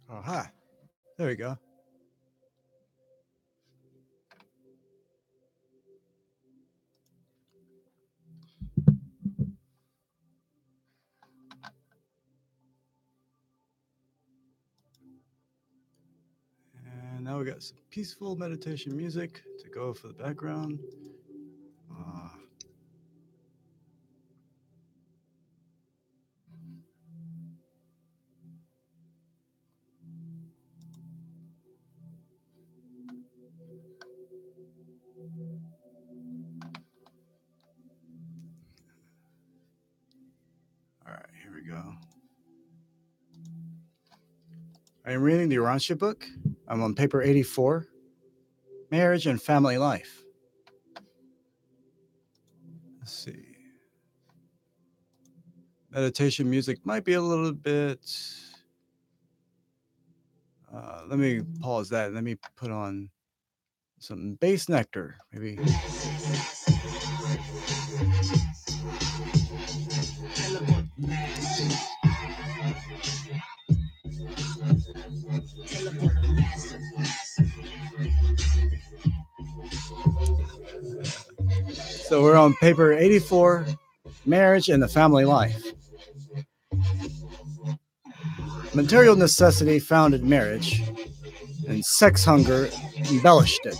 Aha. There we go. And now we got some peaceful meditation music to go for the background. Uh, all right, here we go. I am reading the Urantia book. I'm on paper 84, Marriage and Family Life. Let's see. Meditation music might be a little bit. Let me pause that. Let me put on some bass nectar, maybe. So we're on paper 84, Marriage and the Family Life. Material necessity founded marriage, and sex hunger embellished it.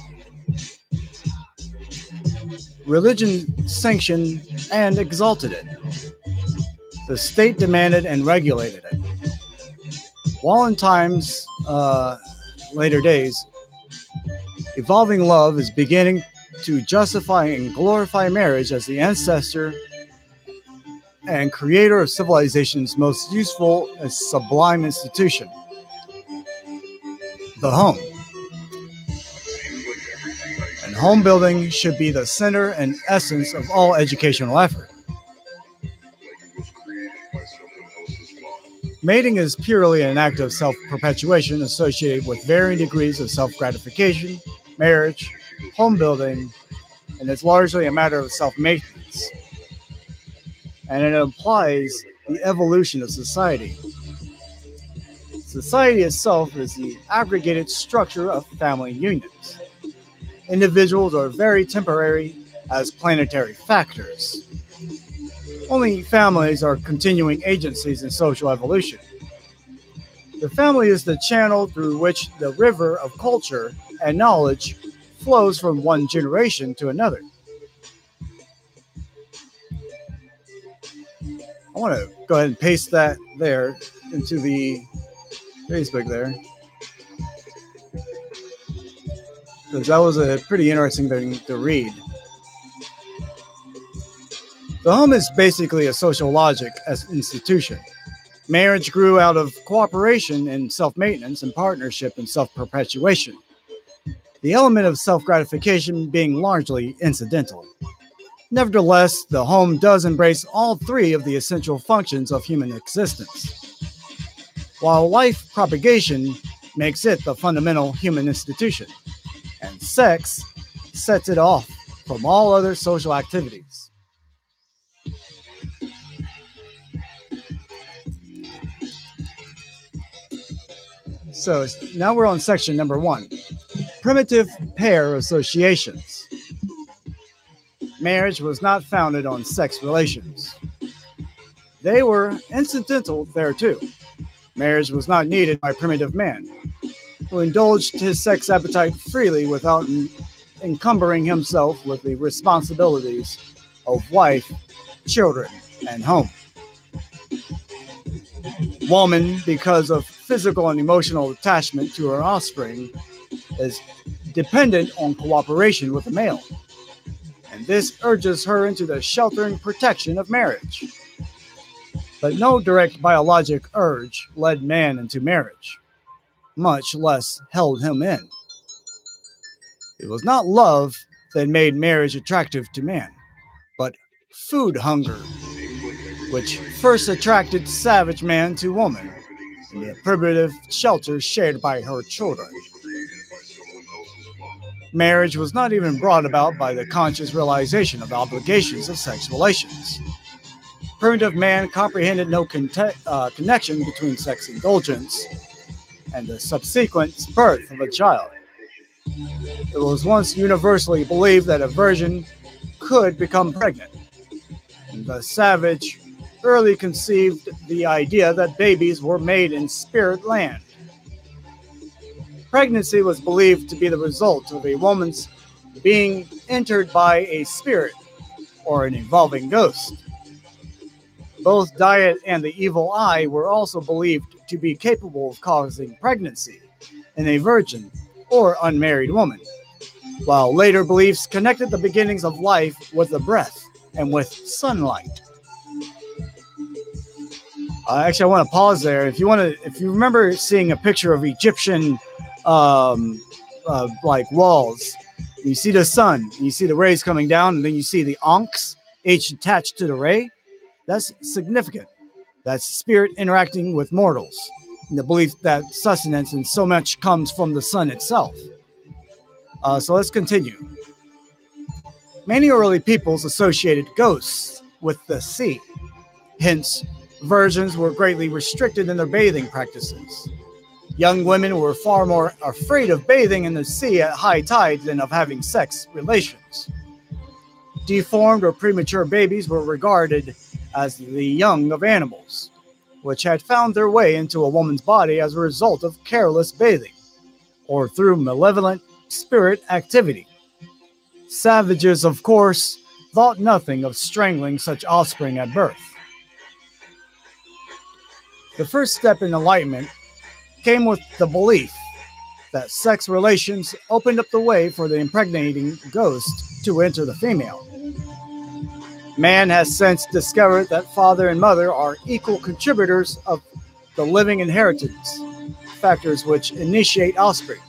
Religion sanctioned and exalted it. The state demanded and regulated it. While in times, later days, evolving love is beginning to justify and glorify marriage as the ancestor and creator of civilization's most useful and sublime institution, the home. And home building should be the center and essence of all educational effort. Mating is purely an act of self-perpetuation associated with varying degrees of self-gratification, marriage, home building, and it's largely a matter of self-maintenance. And it implies the evolution of society. Society itself is the aggregated structure of family unions. Individuals are very temporary as planetary factors. Only families are continuing agencies in social evolution. The family is the channel through which the river of culture and knowledge flows from one generation to another. I want to go ahead and paste that there into the Facebook there, because that was a pretty interesting thing to read. The home is basically a social logic as institution. Marriage grew out of cooperation and self-maintenance and partnership and self-perpetuation. The element of self-gratification being largely incidental. Nevertheless, the home does embrace all three of the essential functions of human existence. While life propagation makes it the fundamental human institution, and sex sets it off from all other social activities. So now we're on section number 1, primitive pair associations. Marriage was not founded on sex relations. They were incidental there too. Marriage was not needed by primitive man, who indulged his sex appetite freely without encumbering himself with the responsibilities of wife, children, and home. Woman, because of physical and emotional attachment to her offspring, is dependent on cooperation with the male. And this urges her into the sheltering protection of marriage. But no direct biologic urge led man into marriage, much less held him in. It was not love that made marriage attractive to man, but food hunger, which first attracted savage man to woman, in the primitive shelter shared by her children. Marriage was not even brought about by the conscious realization of obligations of sex relations. Primitive man comprehended no connection between sex indulgence and the subsequent birth of a child. It was once universally believed that a virgin could become pregnant. The savage early conceived the idea that babies were made in spirit land. Pregnancy was believed to be the result of a woman's being entered by a spirit or an evolving ghost. Both Diet and the Evil Eye were also believed to be capable of causing pregnancy in a virgin or unmarried woman, while later beliefs connected the beginnings of life with the breath and with sunlight. Actually, I want to pause there. If you remember seeing a picture of Egyptian like walls, you see the sun, you see the rays coming down, and then you see the Ankhs, H attached to the ray. That's significant. That's spirit interacting with mortals, and the belief that sustenance and so much comes from the sun itself. So let's continue. Many early peoples associated ghosts with the sea. Hence, virgins were greatly restricted in their bathing practices. Young women were far more afraid of bathing in the sea at high tide than of having sex relations. Deformed or premature babies were regarded as the young of animals, which had found their way into a woman's body as a result of careless bathing, or through malevolent spirit activity. Savages, of course, thought nothing of strangling such offspring at birth. The first step in enlightenment came with the belief that sex relations opened up the way for the impregnating ghost to enter the female. Man has since discovered that father and mother are equal contributors of the living inheritance, factors which initiate offspring.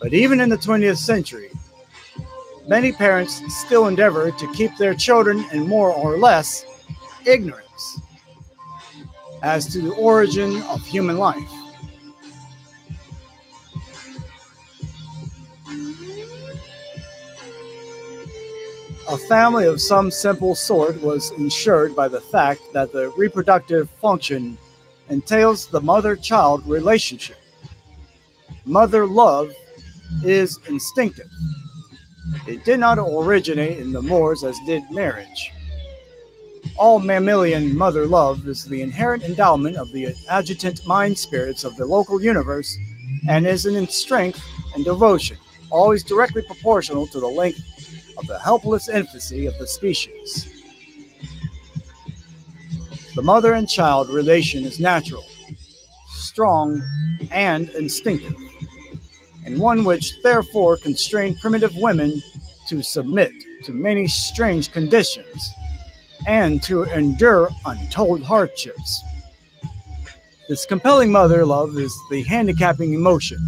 But even in the 20th century, many parents still endeavor to keep their children in more or less ignorance as to the origin of human life. A family of some simple sort was ensured by the fact that the reproductive function entails the mother-child relationship. Mother love is instinctive. It did not originate in the Moors as did marriage. All mammalian mother love is the inherent endowment of the adjutant mind spirits of the local universe and is in strength and devotion, always directly proportional to the length of the helpless infancy of the species. The mother and child relation is natural, strong, and instinctive, and one which therefore constrained primitive women to submit to many strange conditions and to endure untold hardships. This compelling mother love is the handicapping emotion,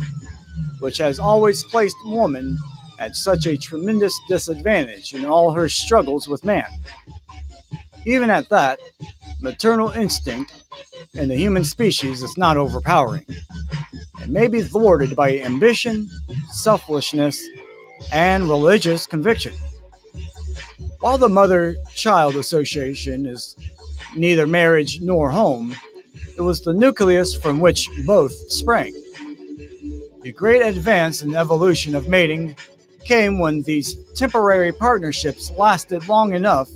which has always placed woman at such a tremendous disadvantage in all her struggles with man. Even at that, maternal instinct in the human species is not overpowering. It may be thwarted by ambition, selfishness, and religious conviction. While the mother-child association is neither marriage nor home, it was the nucleus from which both sprang. The great advance in evolution of mating came when these temporary partnerships lasted long enough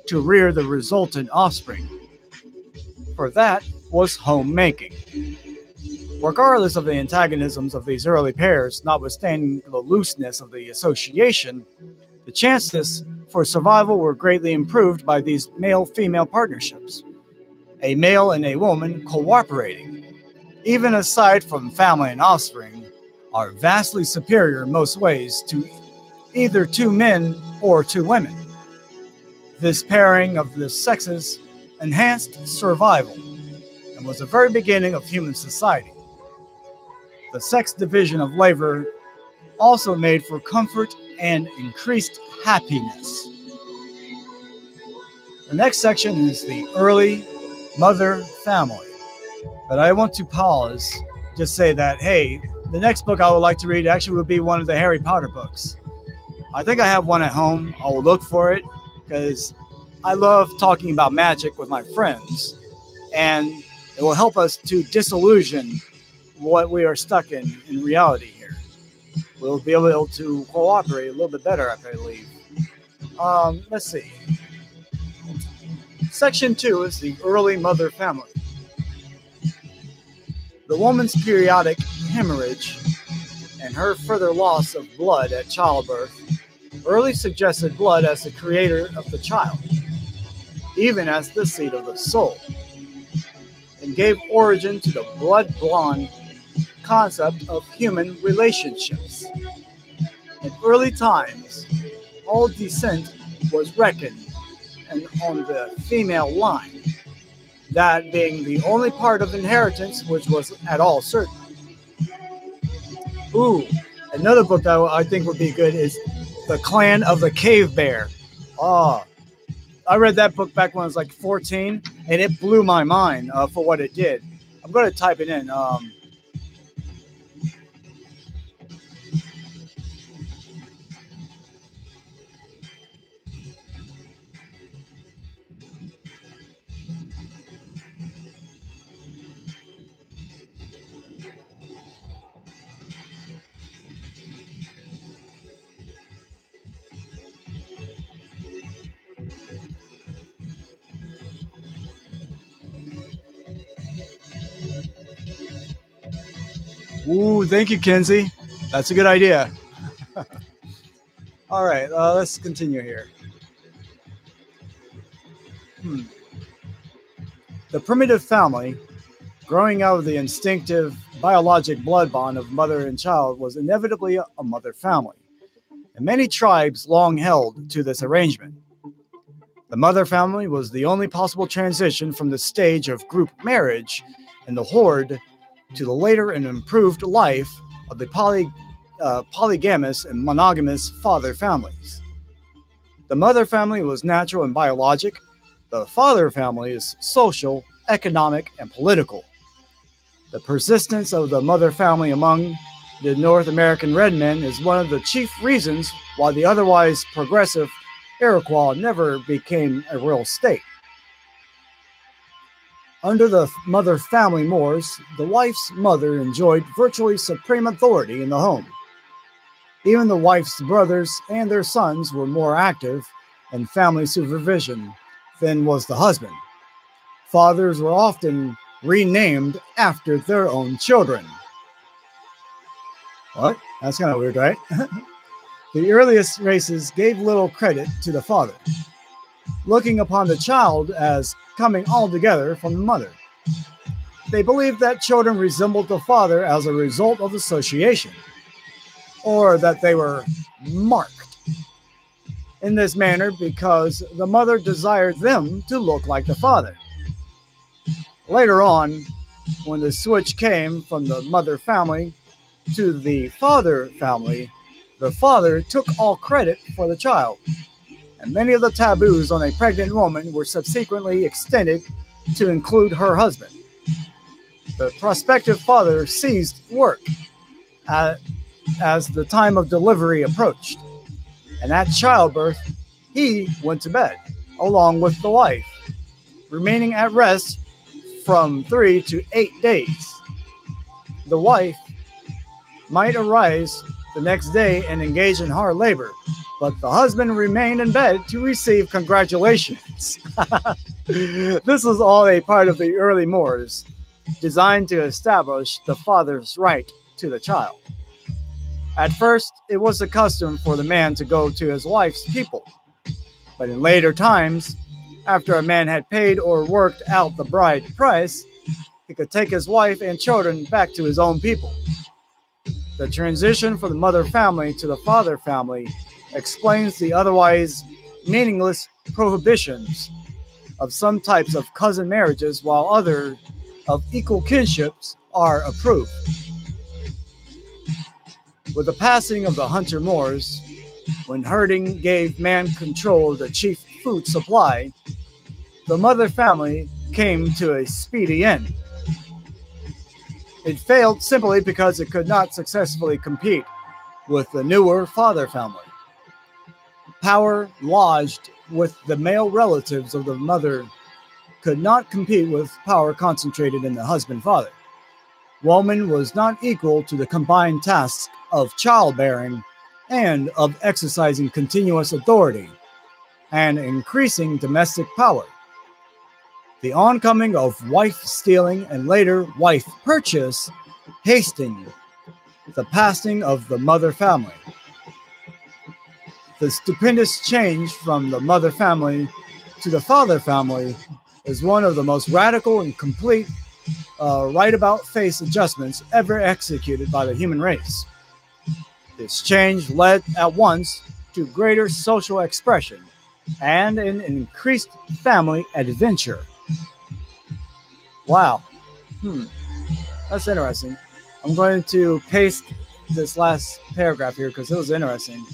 to rear the resultant offspring. For that was homemaking. Regardless of the antagonisms of these early pairs, notwithstanding the looseness of the association, the chances for survival were greatly improved by these male-female partnerships. A male and a woman cooperating, even aside from family and offspring, are vastly superior in most ways to either two men or two women. This pairing of the sexes enhanced survival and was the very beginning of human society. The sex division of labor also made for comfort and increased happiness. The next section is the early mother family. But I want to pause, just say that, hey, the next book I would like to read actually would be one of the Harry Potter books. I think I have one at home. I will look for it because I love talking about magic with my friends, and it will help us to disillusion what we are stuck in reality here. We'll be able to cooperate a little bit better, I believe. Let's see. Section 2 is the early mother family. The woman's periodic hemorrhage and her further loss of blood at childbirth early suggested blood as the creator of the child, even as the seed of the soul, and gave origin to the blood-bond concept of human relationships. In early times, all descent was reckoned and on the female line, that being the only part of inheritance which was at all certain. Ooh, another book that I think would be good is The Clan of the Cave Bear. I read that book back when I was like 14, and it blew my mind for what it did. I'm going to type it in. Ooh, thank you, Kenzie. That's a good idea. All right, let's continue here. The primitive family, growing out of the instinctive biologic blood bond of mother and child, was inevitably a mother family, and many tribes long held to this arrangement. The mother family was the only possible transition from the stage of group marriage and the horde to the later and improved life of the polygamous and monogamous father families. The mother family was natural and biologic. The father family is social, economic, and political. The persistence of the mother family among the North American red men is one of the chief reasons why the otherwise progressive Iroquois never became a real state. Under the mother family Moors, the wife's mother enjoyed virtually supreme authority in the home. Even the wife's brothers and their sons were more active in family supervision than was the husband. Fathers were often renamed after their own children. What? That's kind of weird, right? The earliest races gave little credit to the father, looking upon the child as coming altogether from the mother. They believed that children resembled the father as a result of association, or that they were marked in this manner because the mother desired them to look like the father. Later on, when the switch came from the mother family to the father family, the father took all credit for the child, and many of the taboos on a pregnant woman were subsequently extended to include her husband. The prospective father ceased work as the time of delivery approached, and at childbirth, he went to bed along with the wife, remaining at rest from 3 to 8 days. The wife might arise the next day and engage in hard labor, but the husband remained in bed to receive congratulations. This was all a part of the early Moors, designed to establish the father's right to the child. At first, it was the custom for the man to go to his wife's people, but in later times, after a man had paid or worked out the bride price, he could take his wife and children back to his own people. The transition from the mother family to the father family explains the otherwise meaningless prohibitions of some types of cousin marriages, while other of equal kinships are approved. With the passing of the hunter Moors, when herding gave man control of the chief food supply, the mother family came to a speedy end. It failed simply because it could not successfully compete with the newer father family. Power lodged with the male relatives of the mother could not compete with power concentrated in the husband-father. woman was not equal to the combined tasks of childbearing and of exercising continuous authority and increasing domestic power. The oncoming of wife stealing and later wife purchase hastened the passing of the mother family. The stupendous change from the mother family to the father family is one of the most radical and complete right-about-face adjustments ever executed by the human race. This change led at once to greater social expression and an increased family adventure. Wow. That's interesting. I'm going to paste this last paragraph here because it was interesting.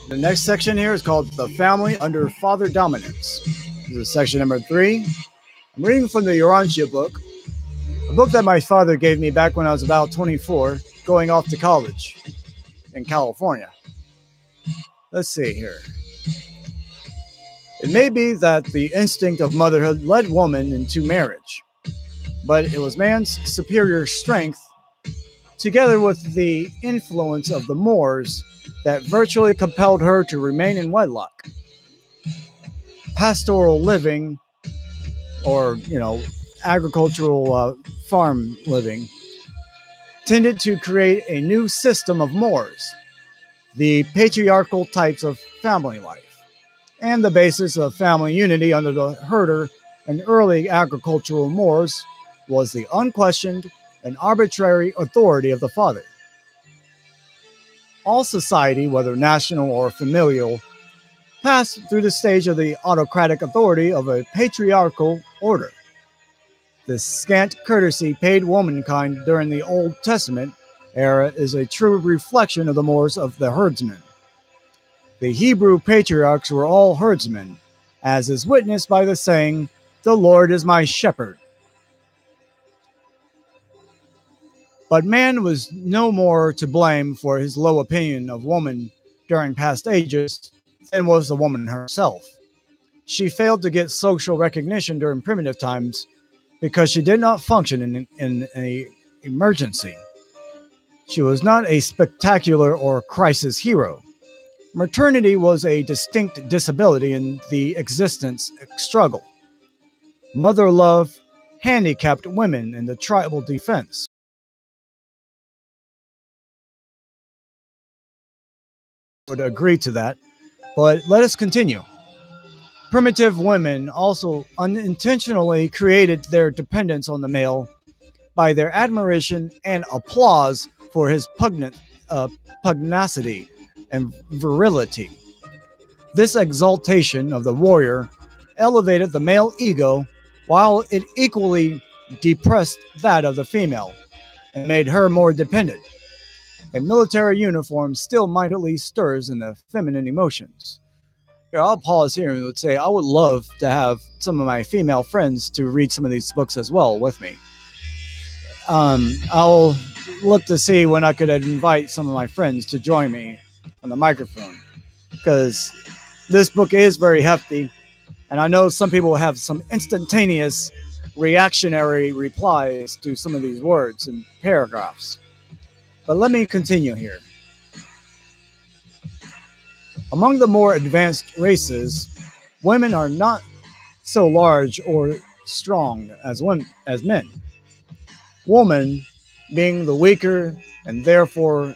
The next section here is called The Family Under Father Dominance. This is section number 3. I'm reading from the Urantia book, a book that my father gave me back when I was about 24, going off to college in California. Let's see here. It may be that the instinct of motherhood led woman into marriage, but it was man's superior strength, together with the influence of the Moors, that virtually compelled her to remain in wedlock. Pastoral living, or, agricultural farm living, tended to create a new system of mores, the patriarchal types of family life, and the basis of family unity under the herder and early agricultural Moors was the unquestioned and arbitrary authority of the father. All society, whether national or familial, passed through the stage of the autocratic authority of a patriarchal order. This scant courtesy paid womankind during the Old Testament era is a true reflection of the mores of the herdsmen. The Hebrew patriarchs were all herdsmen, as is witnessed by the saying, "The Lord is my shepherd." But man was no more to blame for his low opinion of woman during past ages than was the woman herself. She failed to get social recognition during primitive times because she did not function in an emergency. She was not a spectacular or crisis hero. Maternity was a distinct disability in the existence struggle. Mother love handicapped women in the tribal defense. Would agree to that, but let us continue. Primitive women also unintentionally created their dependence on the male by their admiration and applause for his pugnacity and virility. This exaltation of the warrior elevated the male ego while it equally depressed that of the female and made her more dependent. A military uniform still mightily stirs in the feminine emotions. Here, I'll pause here and would say I would love to have some of my female friends to read some of these books as well with me. I'll look to see when I could invite some of my friends to join me on the microphone, because this book is very hefty, and I know some people have some instantaneous reactionary replies to some of these words and paragraphs. But let me continue here. Among the more advanced races, women are not so large or strong as men. Woman, being the weaker and therefore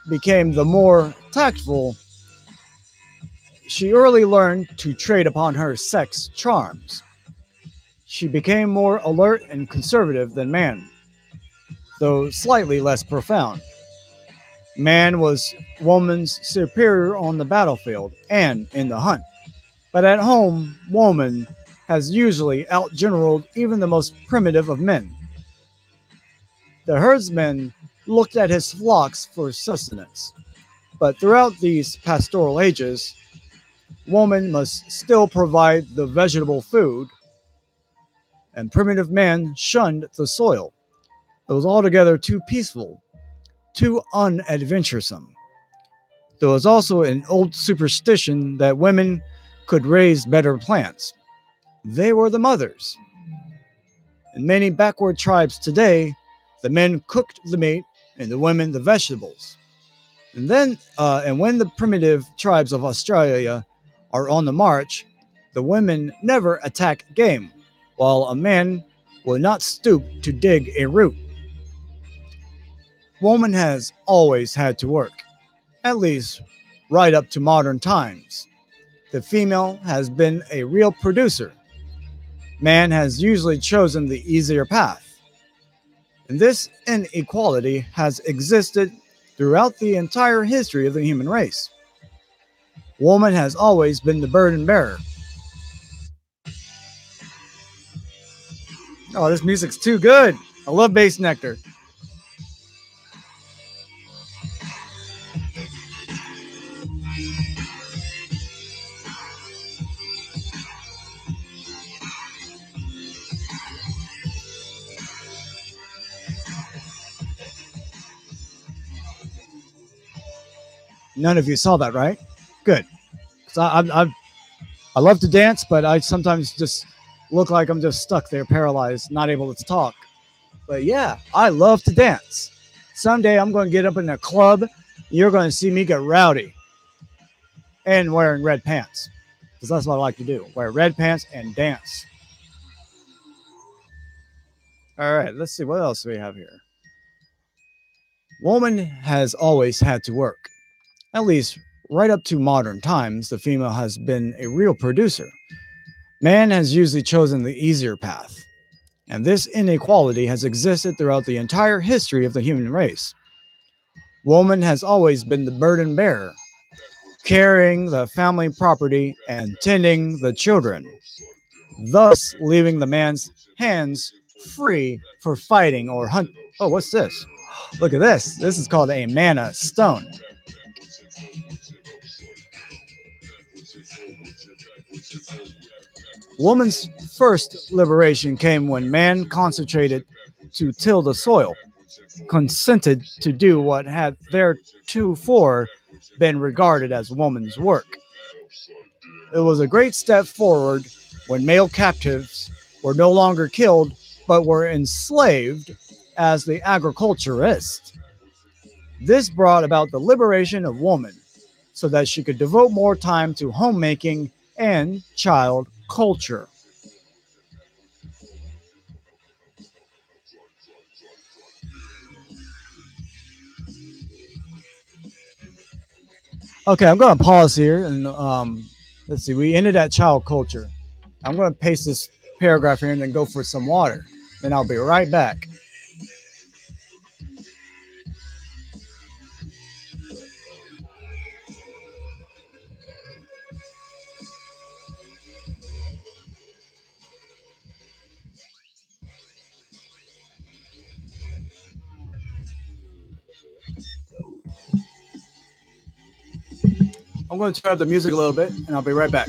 became the more tactful, she early learned to trade upon her sex charms. She became more alert and conservative than man, though slightly less profound. Man was woman's superior on the battlefield and in the hunt. But at home, woman has usually outgeneraled even the most primitive of men. The herdsman looked at his flocks for sustenance. But throughout these pastoral ages, woman must still provide the vegetable food, and primitive man shunned the soil. It was altogether too peaceful, too unadventuresome. There was also an old superstition that women could raise better plants. They were the mothers. In many backward tribes today, the men cooked the meat and the women the vegetables. And when the primitive tribes of Australia are on the march, the women never attack game, while a man will not stoop to dig a root. Woman has always had to work, at least right up to modern times. The female has been a real producer. Man has usually chosen the easier path. And this inequality has existed throughout the entire history of the human race. Woman has always been the burden bearer. Oh, this music's too good. I love Bass Nectar. None of you saw that, right? Good. 'Cause I love to dance, but I sometimes just look like I'm just stuck there, paralyzed, not able to talk. But yeah, I love to dance. Someday I'm going to get up in a club. You're going to see me get rowdy and wearing red pants. Because that's what I like to do, wear red pants and dance. All right, let's see. What else do we have here? Woman has always had to work. At least right up to modern times, the female has been a real producer. Man has usually chosen the easier path. And this inequality has existed throughout the entire history of the human race. Woman has always been the burden bearer, carrying the family property and tending the children, thus leaving the man's hands free for fighting or hunt. Oh, what's this? Look at this. This is called a mana stone. Woman's first liberation came when man concentrated to till the soil, consented to do what had theretofore been regarded as woman's work. It was a great step forward when male captives were no longer killed but were enslaved as the agriculturist. This brought about the liberation of woman so that she could devote more time to homemaking and child culture. Okay, I'm going to pause here and let's see. We ended at child culture. I'm going to paste this paragraph here and then go for some water. Then I'll be right back. I'm going to turn up the music a little bit and I'll be right back.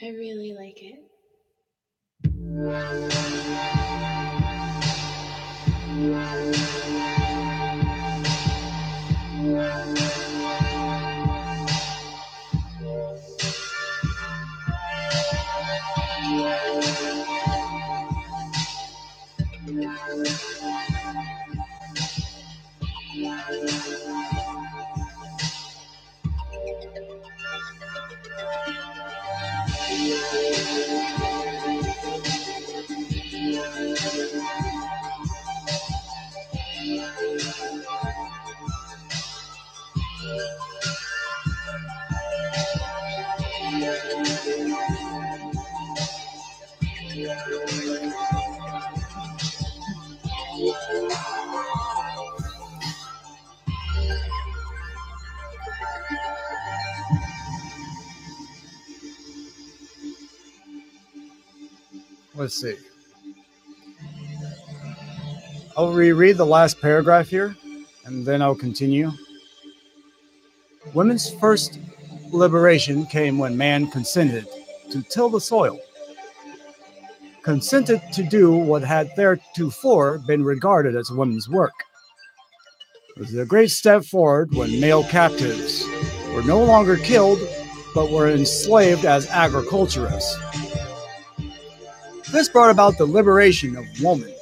I really like it. let's see. I'll reread the last paragraph here, and then I'll continue. Women's first liberation came when man consented to till the soil, consented to do what had theretofore been regarded as women's work. It was a great step forward when male captives were no longer killed, but were enslaved as agriculturists. This brought about the liberation of woman,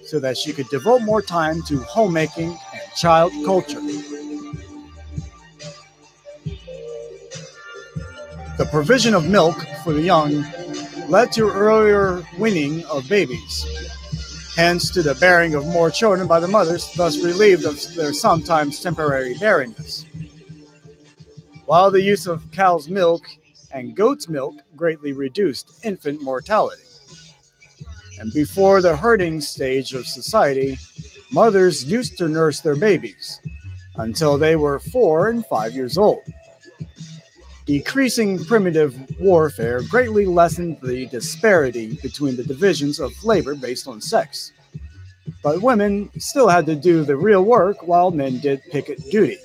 so that she could devote more time to homemaking and child culture. The provision of milk for the young led to earlier weaning of babies, hence to the bearing of more children by the mothers, thus relieved of their sometimes temporary barrenness. While the use of cow's milk and goat's milk greatly reduced infant mortality. And before the herding stage of society, mothers used to nurse their babies until they were 4 and 5 years old. Decreasing primitive warfare greatly lessened the disparity between the divisions of labor based on sex. But women still had to do the real work while men did picket duty.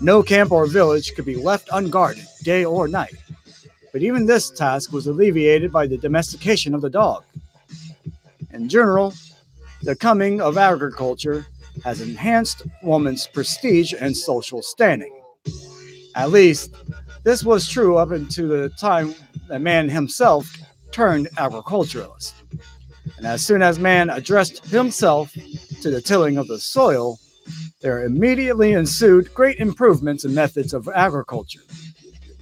No camp or village could be left unguarded, day or night. But even this task was alleviated by the domestication of the dog. In general, the coming of agriculture has enhanced woman's prestige and social standing. At least, this was true up until the time that man himself turned agriculturalist. And as soon as man addressed himself to the tilling of the soil, there immediately ensued great improvements in methods of agriculture,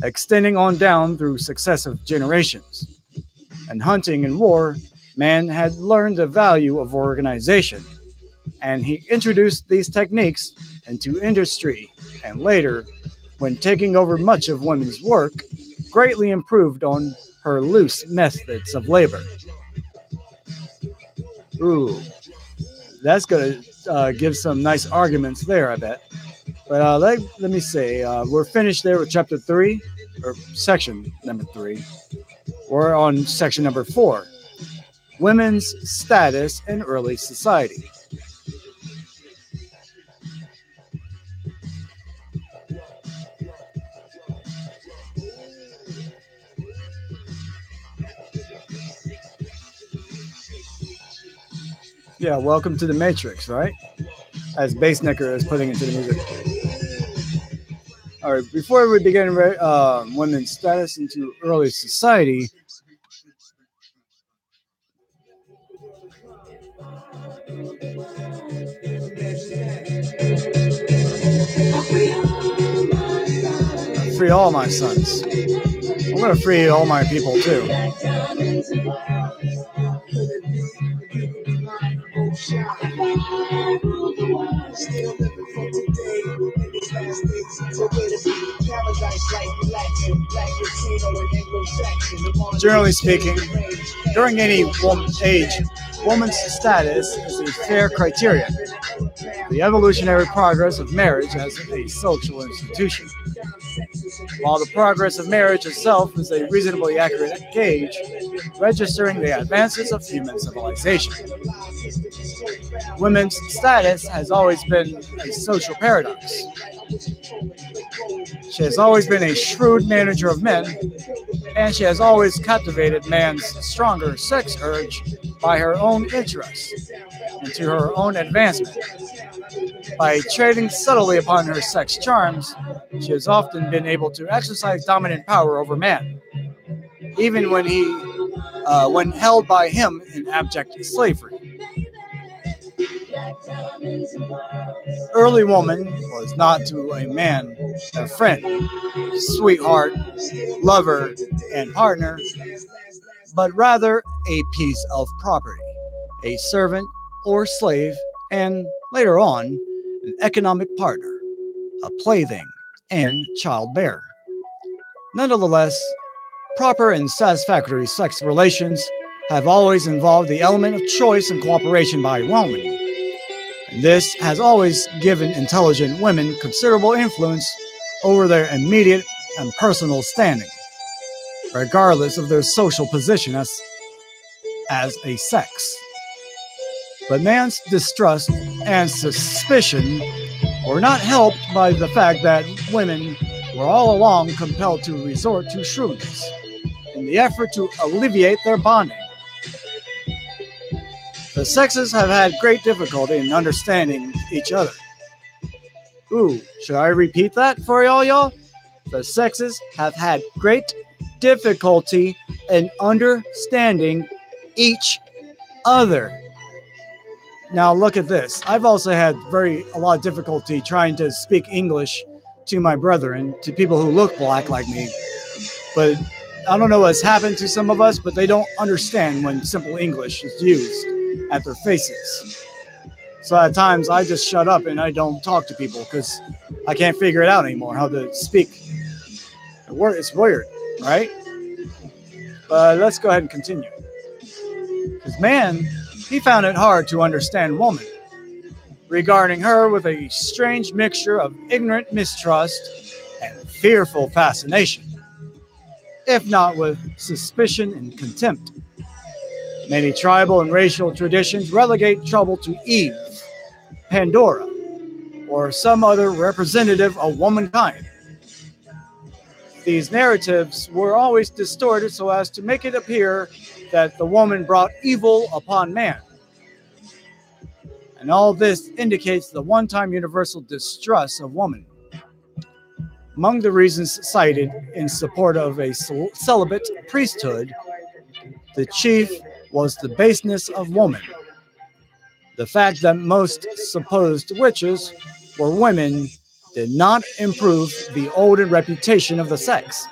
extending on down through successive generations. In hunting and war, man had learned the value of organization, and he introduced these techniques into industry, and later, when taking over much of women's work, greatly improved on her loose methods of labor. Ooh, that's going to give some nice arguments there, I bet. But let me say, we're finished there with chapter 3, or section number 3. We're on section number 4. Women's status in early society. Yeah, welcome to the Matrix, right? As Bassnecker is putting into the music. All right, before we begin women's status into early society, free all my sons. I'm going to free all my people too. Generally speaking, during any age, woman's status is a fair criterion. The evolutionary progress of marriage as a social institution. While the progress of marriage itself is a reasonably accurate gauge, registering the advances of human civilization. Women's status has always been a social paradox. She has always been a shrewd manager of men, and she has always captivated man's stronger sex urge by her own interests and to her own advancement. By trading subtly upon her sex charms, she has often been able to exercise dominant power over man, even when held by him in abject slavery. Early woman was not to a man a friend, sweetheart, lover, and partner, but rather a piece of property, a servant or slave, and later on, an economic partner, a plaything, and childbearer. Nonetheless, proper and satisfactory sex relations have always involved the element of choice and cooperation by women. And this has always given intelligent women considerable influence over their immediate and personal standing, regardless of their social position as as a sex. But man's distrust and suspicion were not helped by the fact that women were all along compelled to resort to shrewdness in the effort to alleviate their bonding. The sexes have had great difficulty in understanding each other. Ooh, should I repeat that for y'all? The sexes have had great difficulty in understanding each other. Now look at this. I've also had a lot of difficulty trying to speak English to my brethren, to people who look black like me. But I don't know what's happened to some of us, but they don't understand when simple English is used at their faces. So at times I just shut up and I don't talk to people because I can't figure it out anymore how to speak. It's weird, right? But let's go ahead and continue. Because man, he found it hard to understand woman, regarding her with a strange mixture of ignorant mistrust and fearful fascination, if not with suspicion and contempt. Many tribal and racial traditions relegate trouble to Eve, Pandora, or some other representative of womankind. These narratives were always distorted so as to make it appear that the woman brought evil upon man. And all this indicates the one-time universal distrust of woman. Among the reasons cited in support of a celibate priesthood, the chief was the baseness of woman. The fact that most supposed witches were women did not improve the olden reputation of the sex.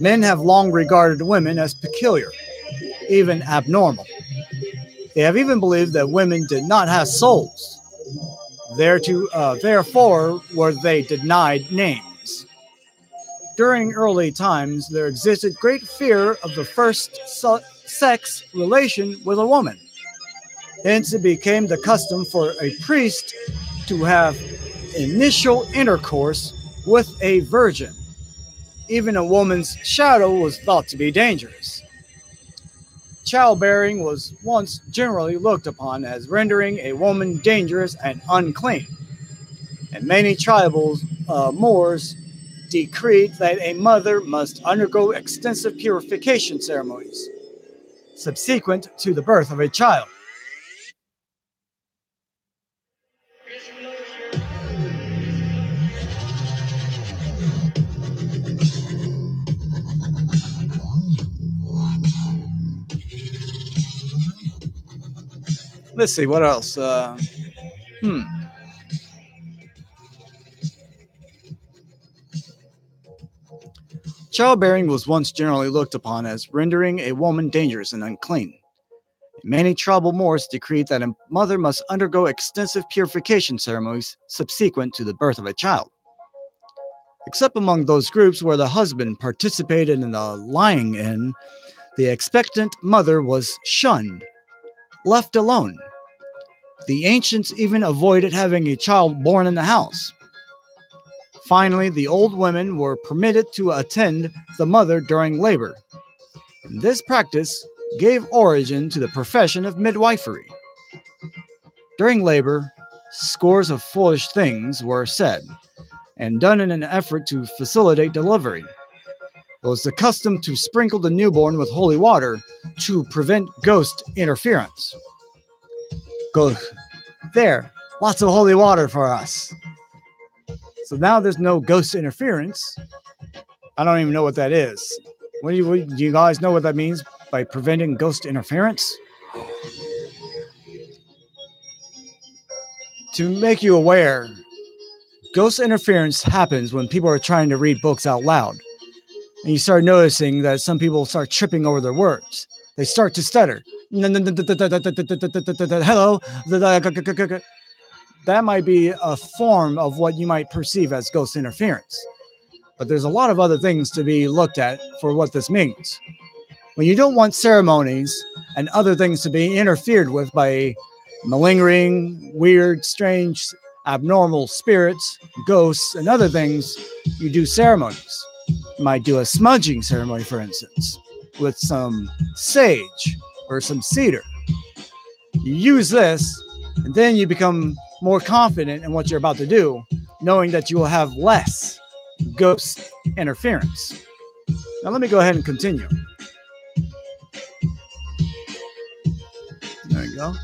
Men have long regarded women as peculiar, even abnormal. They have even believed that women did not have souls. Therefore were they denied names. During early times, there existed great fear of the first sex relation with a woman. Hence, it became the custom for a priest to have initial intercourse with a virgin. Even a woman's shadow was thought to be dangerous. Childbearing was once generally looked upon as rendering a woman dangerous and unclean. And many tribal Moors decreed that a mother must undergo extensive purification ceremonies subsequent to the birth of a child. Let's see, what else? Childbearing was once generally looked upon as rendering a woman dangerous and unclean. Many tribal Moors decreed that a mother must undergo extensive purification ceremonies subsequent to the birth of a child. Except among those groups where the husband participated in the lying-in, the expectant mother was shunned, left alone. The ancients even avoided having a child born in the house. Finally, the old women were permitted to attend the mother during labor. And this practice gave origin to the profession of midwifery. During labor, scores of foolish things were said and done in an effort to facilitate delivery. It was the custom to sprinkle the newborn with holy water to prevent ghost interference. Go there, lots of holy water for us. So now there's no ghost interference. I don't even know what that is. Do you guys know what that means by preventing ghost interference? To make you aware, ghost interference happens when people are trying to read books out loud. And you start noticing that some people start tripping over their words. They start to stutter. Hello. That might be a form of what you might perceive as ghost interference. But there's a lot of other things to be looked at for what this means. When you don't want ceremonies and other things to be interfered with by malingering, weird, strange, abnormal spirits, ghosts, and other things, you do ceremonies. You might do a smudging ceremony, for instance. with some sage or some cedar. You use this, and then you become more confident in what you're about to do, knowing that you will have less ghost interference. Now let me go ahead and continue. There you go.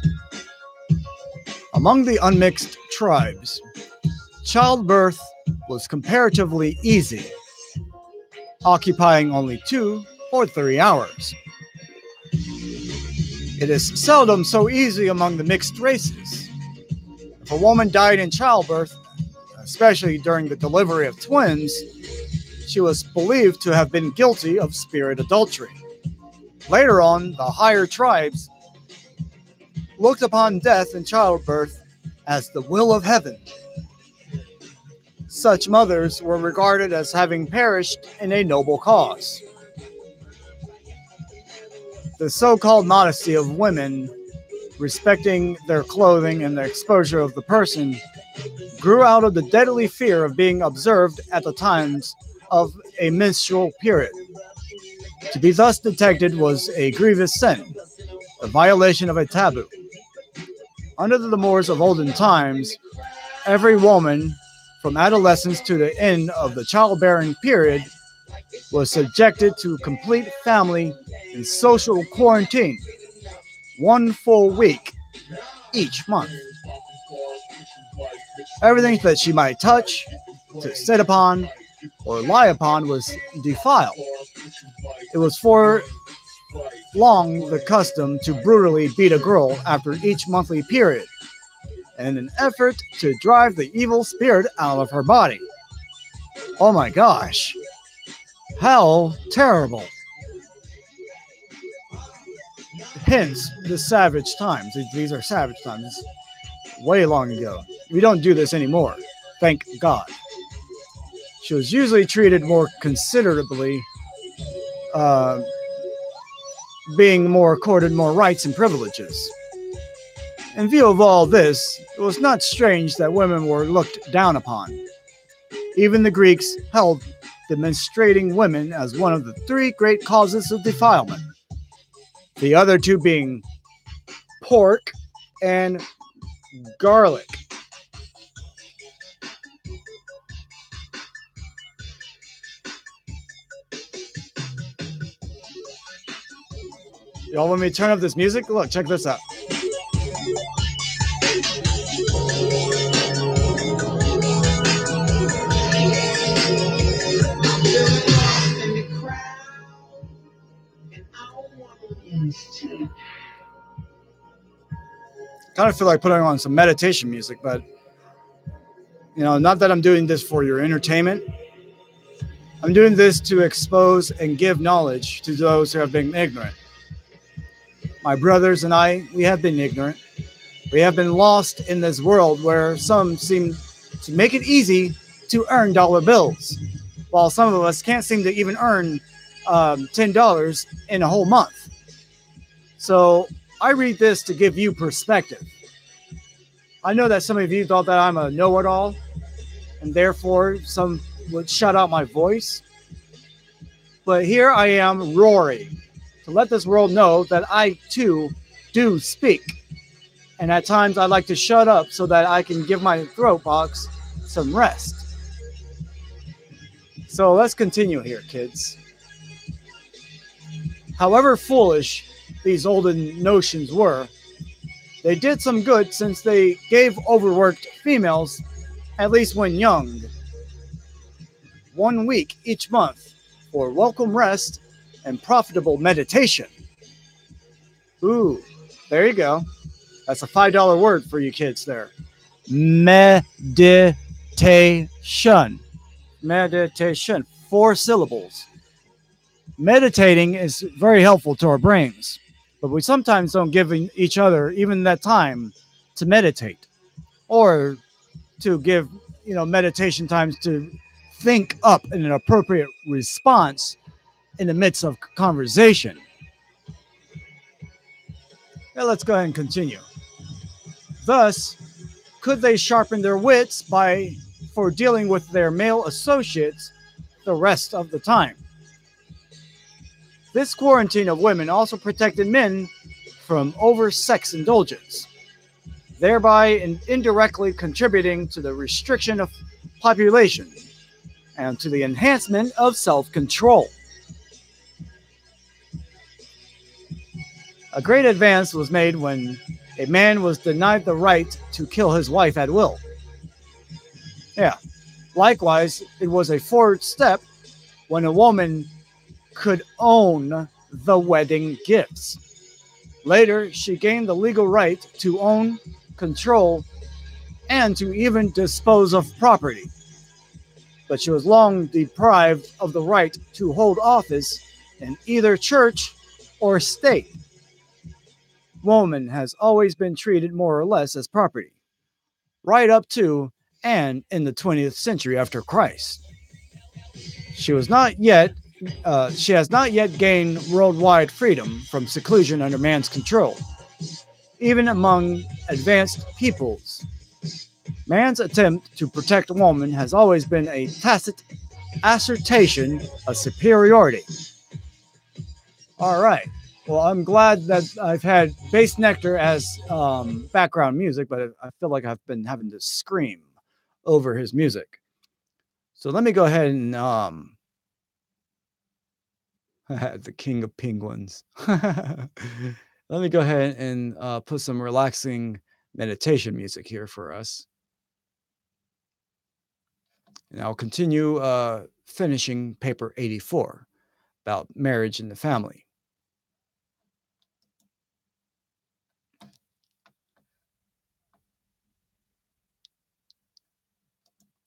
Among the unmixed tribes, childbirth was comparatively easy, occupying only 2 or 3 hours. It is seldom so easy among the mixed races. If a woman died in childbirth, especially during the delivery of twins, she was believed to have been guilty of spirit adultery. Later on, the higher tribes looked upon death in childbirth as the will of heaven. Such mothers were regarded as having perished in a noble cause. The so-called modesty of women, respecting their clothing and the exposure of the person, grew out of the deadly fear of being observed at the times of a menstrual period. To be thus detected was a grievous sin, a violation of a taboo. Under the Moors of olden times, every woman, from adolescence to the end of the childbearing period, was subjected to complete family and social quarantine, 1 full week each month. Everything that she might touch, to sit upon, or lie upon was defiled. It was for long the custom to brutally beat a girl after each monthly period, in an effort to drive the evil spirit out of her body. Oh my gosh. How terrible. Hence, the savage times. These are savage times. Way long ago. We don't do this anymore. Thank God. She was usually treated more considerably, being more accorded more rights and privileges. In view of all this, it was not strange that women were looked down upon. Even the Greeks held the menstruating women as one of the 3 great causes of defilement, the other 2 being pork and garlic. Y'all want me to turn up this music? Look, check this out. Kind of feel like putting on some meditation music, but not that I'm doing this for your entertainment. I'm doing this to expose and give knowledge to those who have been ignorant. My brothers and I, we have been ignorant. We have been lost in this world where some seem to make it easy to earn dollar bills, while some of us can't seem to even earn $10 in a whole month. So I read this to give you perspective. I know that some of you thought that I'm a know-it-all, and therefore some would shut out my voice. But here I am roaring to let this world know that I too do speak. And at times I like to shut up so that I can give my throat box some rest. So let's continue here, kids. However foolish these olden notions were, they did some good since they gave overworked females, at least when young, 1 week each month for welcome rest and profitable meditation. Ooh, there you go. That's a $5 word for you kids there. Meditation. Meditation. 4 syllables. Meditating is very helpful to our brains, but we sometimes don't give each other even that time to meditate, or to give, meditation times to think up an appropriate response in the midst of conversation. Now let's go ahead and continue. Thus, could they sharpen their wits for dealing with their male associates the rest of the time? This quarantine of women also protected men from over-sex indulgence, thereby indirectly contributing to the restriction of population and to the enhancement of self-control. A great advance was made when a man was denied the right to kill his wife at will. Yeah. Likewise, it was a forward step when a woman could own the wedding gifts. Later, she gained the legal right to own, control, and to even dispose of property. But she was long deprived of the right to hold office in either church or state. Woman has always been treated more or less as property, right up to and in the 20th century after Christ. She has not yet gained worldwide freedom from seclusion under man's control, even among advanced peoples. Man's attempt to protect woman has always been a tacit assertion of superiority. All right. Well, I'm glad that I've had Bass Nectar as background music, but I feel like I've been having to scream over his music. So let me go ahead and the King of Penguins. Let me go ahead and put some relaxing meditation music here for us. And I'll continue finishing paper 84 about marriage and the family.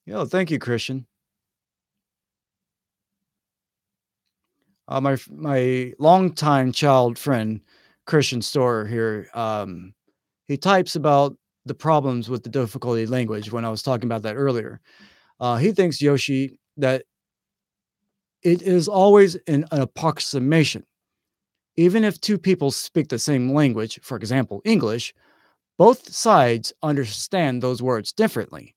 Yo, thank you, Christian. My longtime child friend, Christian Storer here, he types about the problems with the difficulty language when I was talking about that earlier. He thinks, Yoshi, that it is always an approximation. Even if two people speak the same language, for example, English, both sides understand those words differently.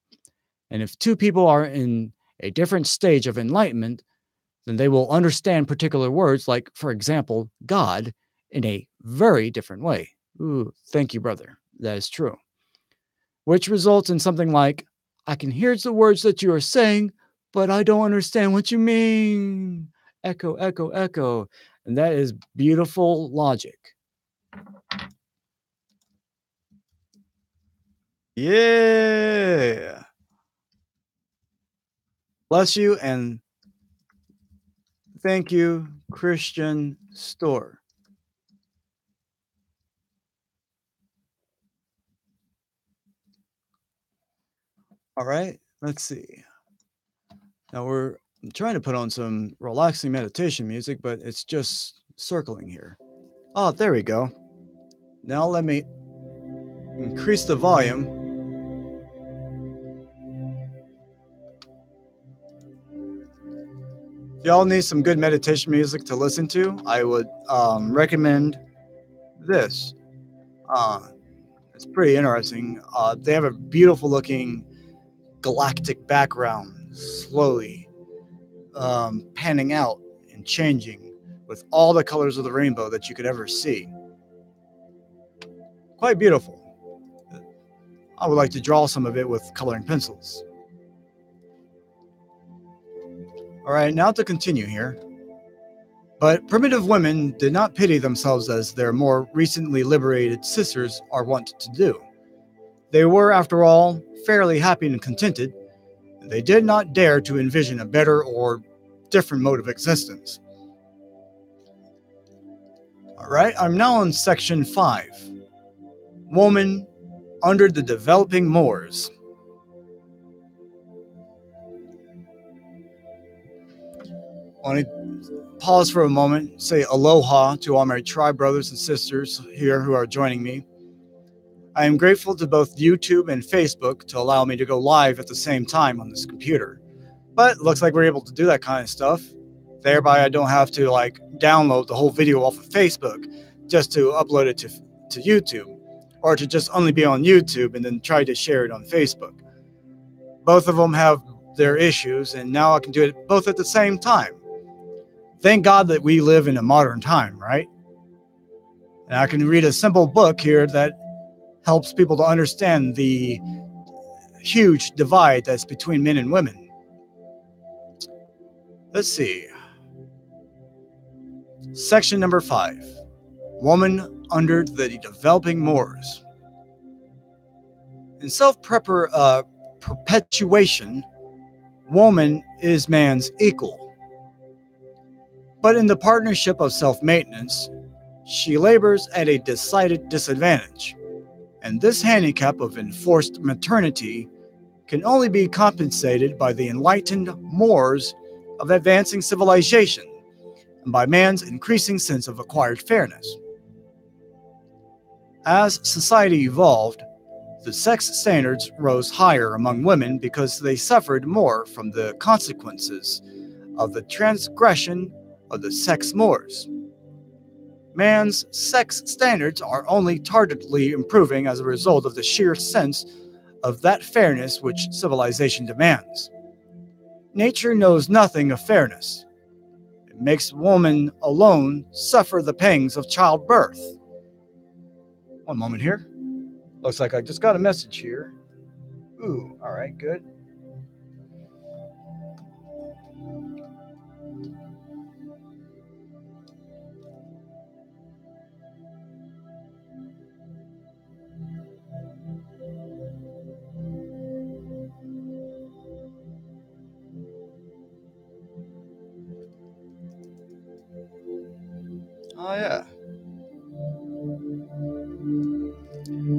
And if two people are in a different stage of enlightenment, then they will understand particular words like, for example, God, in a very different way. Ooh, thank you, brother. That is true. Which results in something like, I can hear the words that you are saying, but I don't understand what you mean. Echo, echo, echo. And that is beautiful logic. Yeah. Bless you and thank you, Christian Store. All right, let's see. Now I'm trying to put on some relaxing meditation music, but it's just circling here. Oh, there we go. Now let me increase the volume. If y'all need some good meditation music to listen to, I would recommend this. It's pretty interesting. They have a beautiful looking galactic background, slowly panning out and changing with all the colors of the rainbow that you could ever see. Quite beautiful. I would like to draw some of it with coloring pencils. All right, now to continue here. But primitive women did not pity themselves as their more recently liberated sisters are wont to do. They were, after all, fairly happy and contented, and they did not dare to envision a better or different mode of existence. All right, I'm now on section 5. Woman under the developing Moors. I want to pause for a moment, say aloha to all my tribe brothers and sisters here who are joining me. I am grateful to both YouTube and Facebook to allow me to go live at the same time on this computer. But it looks like we're able to do that kind of stuff. Thereby, I don't have to download the whole video off of Facebook just to upload it to YouTube, or to just only be on YouTube and then try to share it on Facebook. Both of them have their issues, and now I can do it both at the same time. Thank God that we live in a modern time, right? And I can read a simple book here that helps people to understand the huge divide that's between men and women. Let's see. Section number 5. Woman under the developing Moors. In self-perpetuation, woman is man's equal. But in the partnership of self-maintenance, she labors at a decided disadvantage. And this handicap of enforced maternity can only be compensated by the enlightened mores of advancing civilization and by man's increasing sense of acquired fairness. As society evolved, the sex standards rose higher among women because they suffered more from the consequences of the transgression of the sex mores. Man's sex standards are only tardily improving as a result of the sheer sense of that fairness which civilization demands. Nature knows nothing of fairness. It makes woman alone suffer the pangs of childbirth. One moment here. Looks like I just got a message here. Ooh, all right, good. Oh, yeah.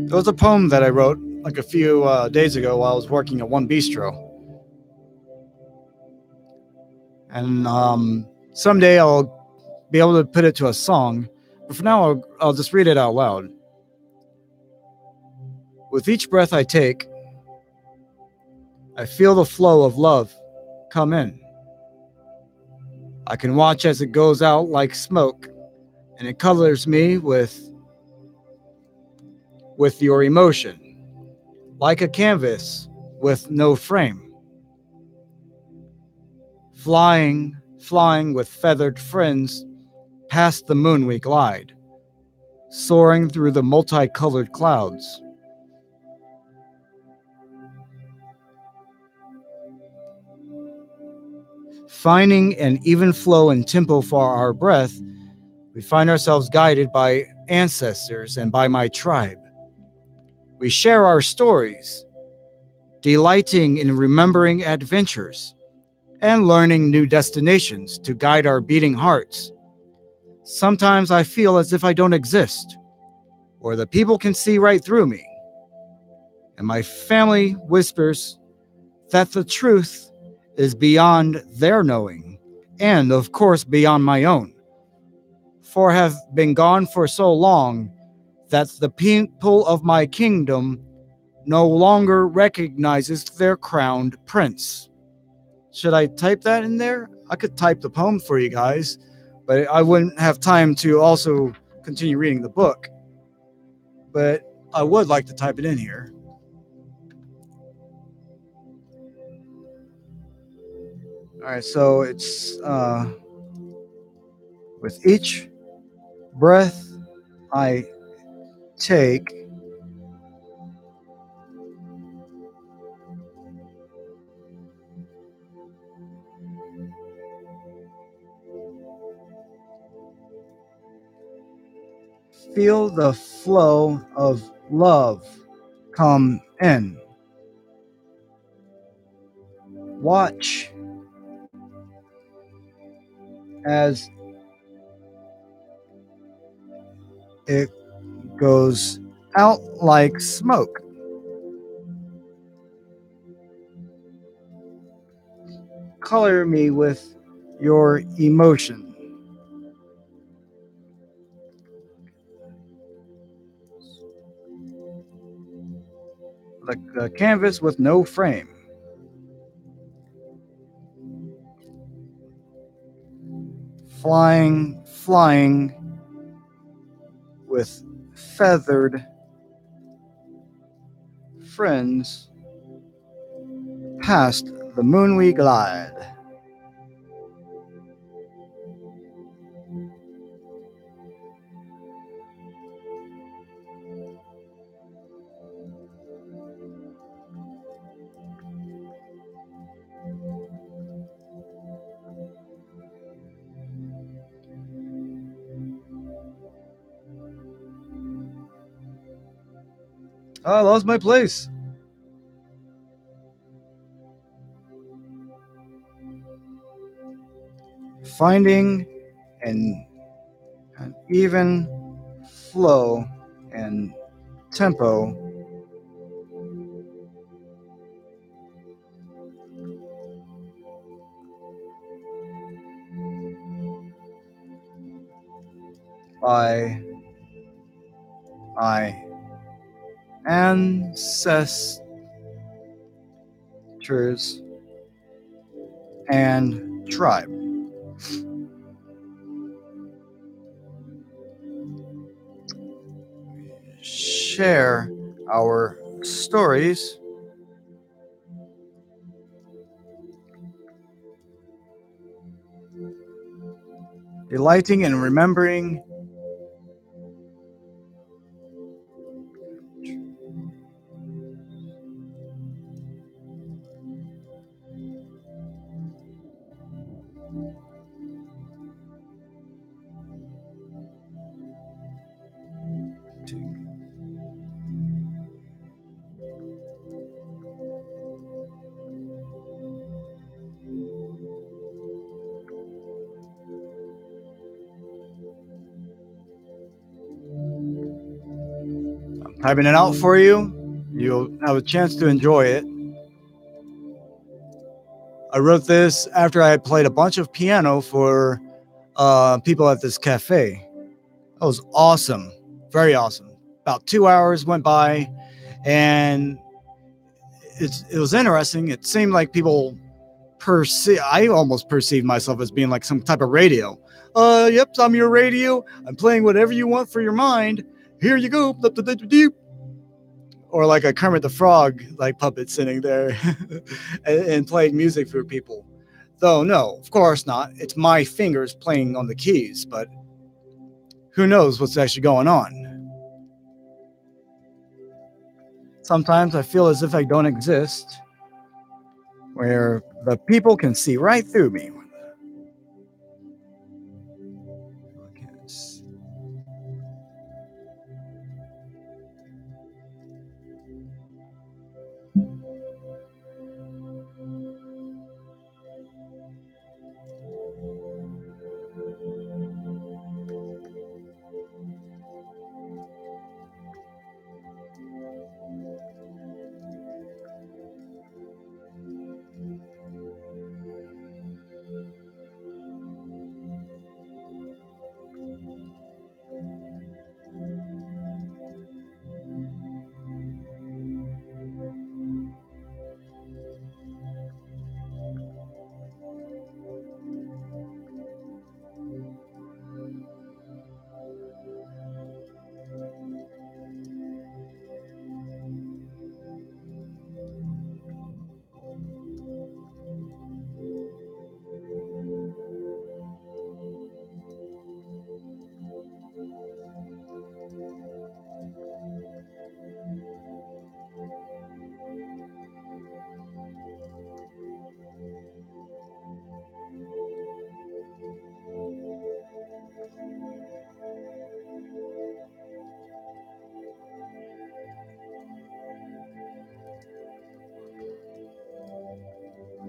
There was a poem that I wrote like a few days ago while I was working at One Bistro. And someday I'll be able to put it to a song. But for now, I'll just read it out loud. With each breath I take, I feel the flow of love come in. I can watch as it goes out like smoke, and it colors me with your emotion, like a canvas with no frame. Flying with feathered friends, past the moon we glide, soaring through the multicolored clouds. Finding an even flow and tempo for our breath, we find ourselves guided by ancestors and by my tribe. We share our stories, delighting in remembering adventures and learning new destinations to guide our beating hearts. Sometimes I feel as if I don't exist, or the people can see right through me. And my family whispers that the truth is beyond their knowing, and of course beyond my own. For I have been gone for so long that the people of my kingdom no longer recognizes their crowned prince. Should I type that in there? I could type the poem for you guys, but I wouldn't have time to also continue reading the book. But I would like to type it in here. All right, so it's with each breath I take, feel the flow of love come in. Watch as it goes out like smoke. Color me with your emotion. Like a canvas with no frame. Flying with feathered friends, past the moon we glide. Oh, I lost my place. Finding an even flow and tempo by my ancestors and tribe. Share our stories delighting in remembering typing it out for you. You'll have a chance to enjoy it. I wrote this after I had played a bunch of piano for people at this cafe. That was awesome. Very awesome. About 2 hours went by, and it was interesting. It seemed like people I almost perceived myself as being like some type of radio. Yep, I'm your radio. I'm playing whatever you want for your mind. Here you go. Or like a Kermit the Frog like puppet sitting there and playing music for people. Though no, of course not. It's my fingers playing on the keys, but who knows what's actually going on. Sometimes I feel as if I don't exist, where the people can see right through me.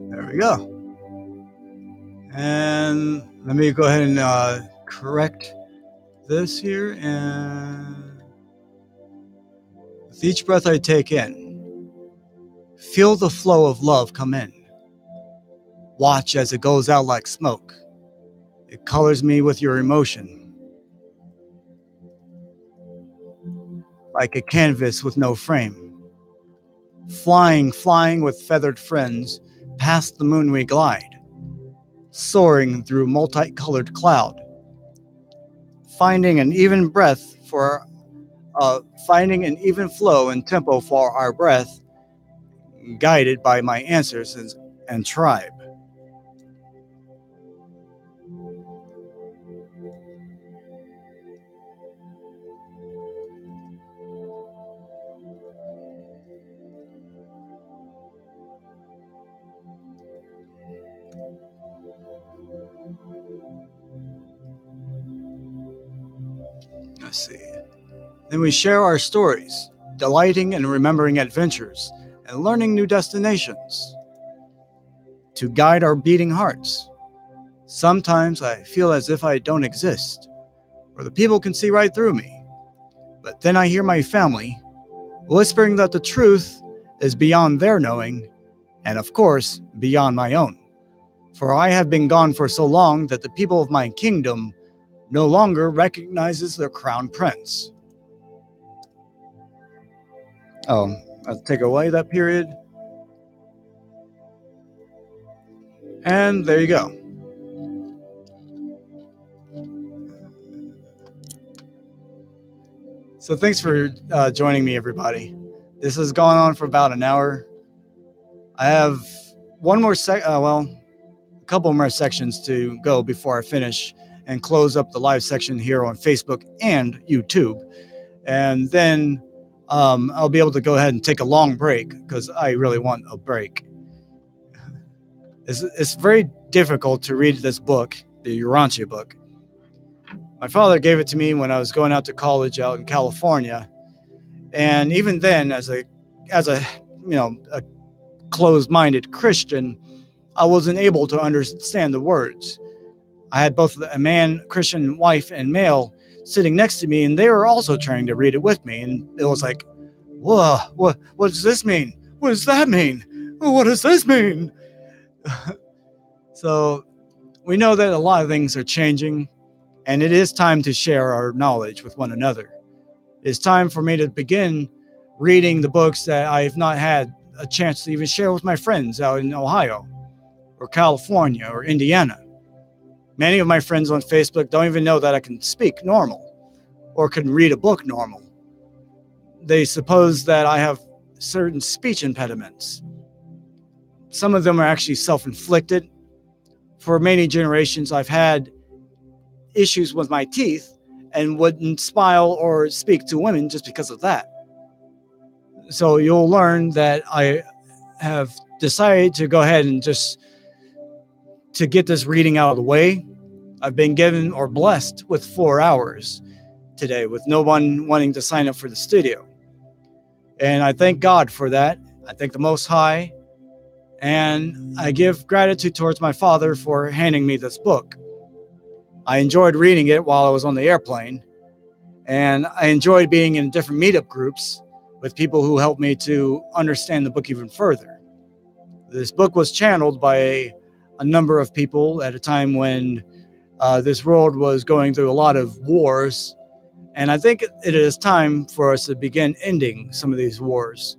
There we go. And let me go ahead and correct this here. And with each breath I take in, feel the flow of love come in. Watch as it goes out like smoke. It colors me with your emotion. Like a canvas with no frame. Flying with feathered friends, past the moon we glide. Soaring through multicolored cloud. Finding an even breath for finding an even flow and tempo for our breath, guided by my ancestors and tribe. Let's see. Then we share our stories, delighting in remembering adventures and learning new destinations, to guide our beating hearts. Sometimes I feel as if I don't exist, or the people can see right through me. But then I hear my family whispering that the truth is beyond their knowing, and of course, beyond my own. For I have been gone for so long that the people of my kingdom no longer recognizes their crown prince. Oh, I'll take away that period. And there you go. So thanks for joining me, everybody. This has gone on for about an hour. I have one more a couple more sections to go before I finish and close up the live section here on Facebook and YouTube. And then I'll be able to go ahead and take a long break because I really want a break. It's very difficult to read this book, the Urantia book. My father gave it to me when I was going out to college out in California. And even then, as a closed-minded Christian, I wasn't able to understand the words. I had both a man, Christian wife, and male sitting next to me, and they were also trying to read it with me. And it was like, whoa, what does this mean? What does that mean? What does this mean? So we know that a lot of things are changing, and it is time to share our knowledge with one another. It's time for me to begin reading the books that I have not had a chance to even share with my friends out in Ohio or California or Indiana. Many of my friends on Facebook don't even know that I can speak normal or can read a book normal. They suppose that I have certain speech impediments. Some of them are actually self-inflicted. For many generations, I've had issues with my teeth and wouldn't smile or speak to women just because of that. So you'll learn that I have decided to go ahead and just to get this reading out of the way. I've been given or blessed with 4 hours today with no one wanting to sign up for the studio. And I thank God for that. I thank the Most High. And I give gratitude towards my father for handing me this book. I enjoyed reading it while I was on the airplane. And I enjoyed being in different meetup groups with people who helped me to understand the book even further. This book was channeled by a number of people at a time when this world was going through a lot of wars. And I think it is time for us to begin ending some of these wars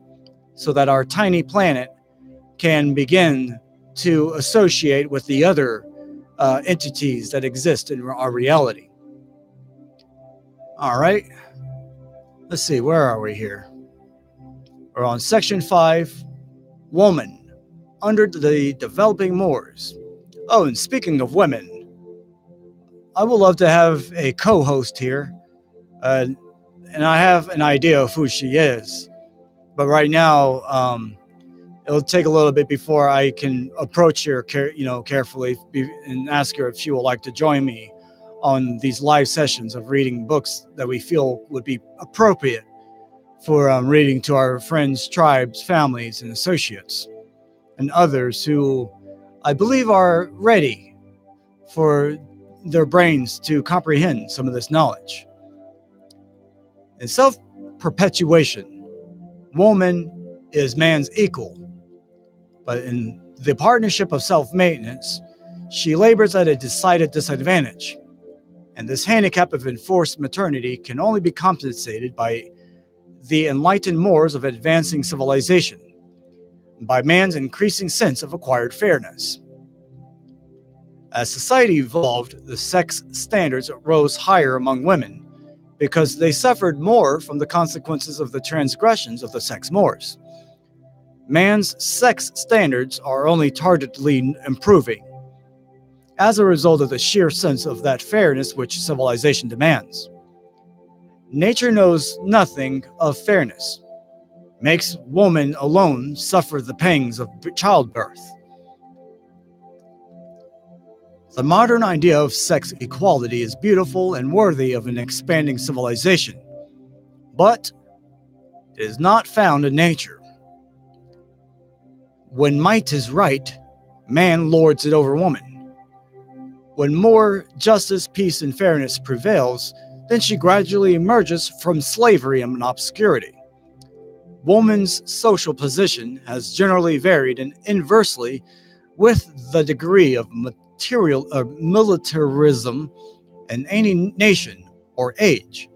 so that our tiny planet can begin to associate with the other entities that exist in our reality. All right. Let's see, where are we here? We're on section 5, Woman, under the developing Moors. Oh, and speaking of women, I would love to have a co-host here. And I have an idea of who she is. But right now, it'll take a little bit before I can approach her, carefully and ask her if she would like to join me on these live sessions of reading books that we feel would be appropriate for reading to our friends, tribes, families, and associates, and others who I believe are ready for their brains to comprehend some of this knowledge. In self-perpetuation, woman is man's equal, but in the partnership of self-maintenance, she labors at a decided disadvantage. And this handicap of enforced maternity can only be compensated by the enlightened mores of advancing civilization, by man's increasing sense of acquired fairness. As society evolved, the sex standards rose higher among women because they suffered more from the consequences of the transgressions of the sex mores. Man's sex standards are only tardily improving, as a result of the sheer sense of that fairness which civilization demands. Nature knows nothing of fairness, makes woman alone suffer the pangs of childbirth. The modern idea of sex equality is beautiful and worthy of an expanding civilization, but It is not found in nature. When might is right, man lords it over woman. When more justice, peace, and fairness prevails, then she gradually emerges from slavery and obscurity. Woman's social position has generally varied and inversely with the degree of militarism in any nation or age.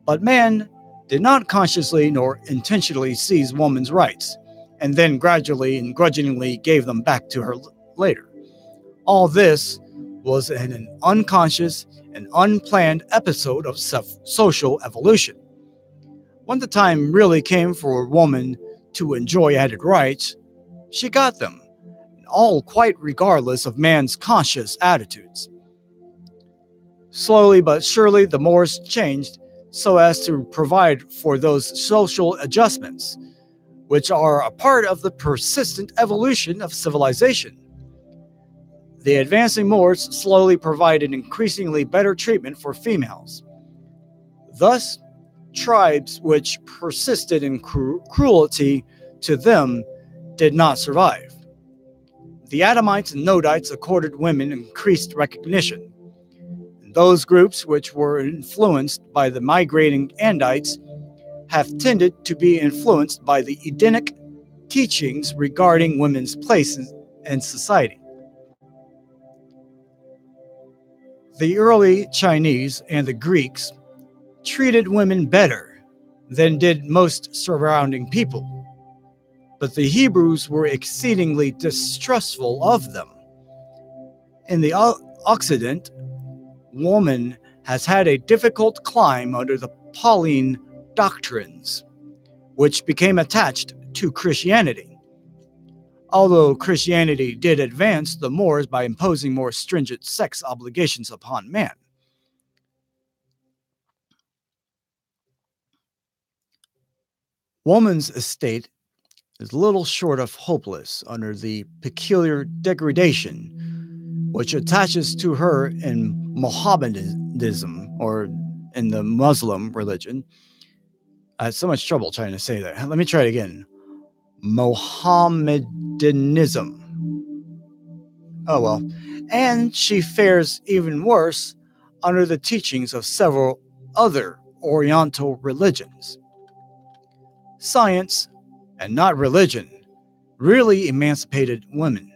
But man did not consciously nor intentionally seize woman's rights, and then gradually and grudgingly gave them back to her later. All this was an unconscious and unplanned episode of social evolution. When the time really came for a woman to enjoy added rights, she got them, all quite regardless of man's conscious attitudes. Slowly but surely, the Moors changed so as to provide for those social adjustments, which are a part of the persistent evolution of civilization. The advancing Moors slowly provided increasingly better treatment for females. Thus, tribes which persisted in cruelty to them did not survive. The Adamites and Nodites accorded women increased recognition. Those groups which were influenced by the migrating Andites have tended to be influenced by the Edenic teachings regarding women's place in society. The early Chinese and the Greeks treated women better than did most surrounding people, but the Hebrews were exceedingly distrustful of them. In the Occident, woman has had a difficult climb under the Pauline doctrines, which became attached to Christianity. Although Christianity did advance the Moors by imposing more stringent sex obligations upon man. Woman's estate is little short of hopeless under the peculiar degradation which attaches to her in Mohammedanism, or in the Muslim religion. I had so much trouble trying to say that. Let me try it again. Mohammedanism. Oh well. And she fares even worse under the teachings of several other Oriental religions. Science, and not religion, really emancipated women.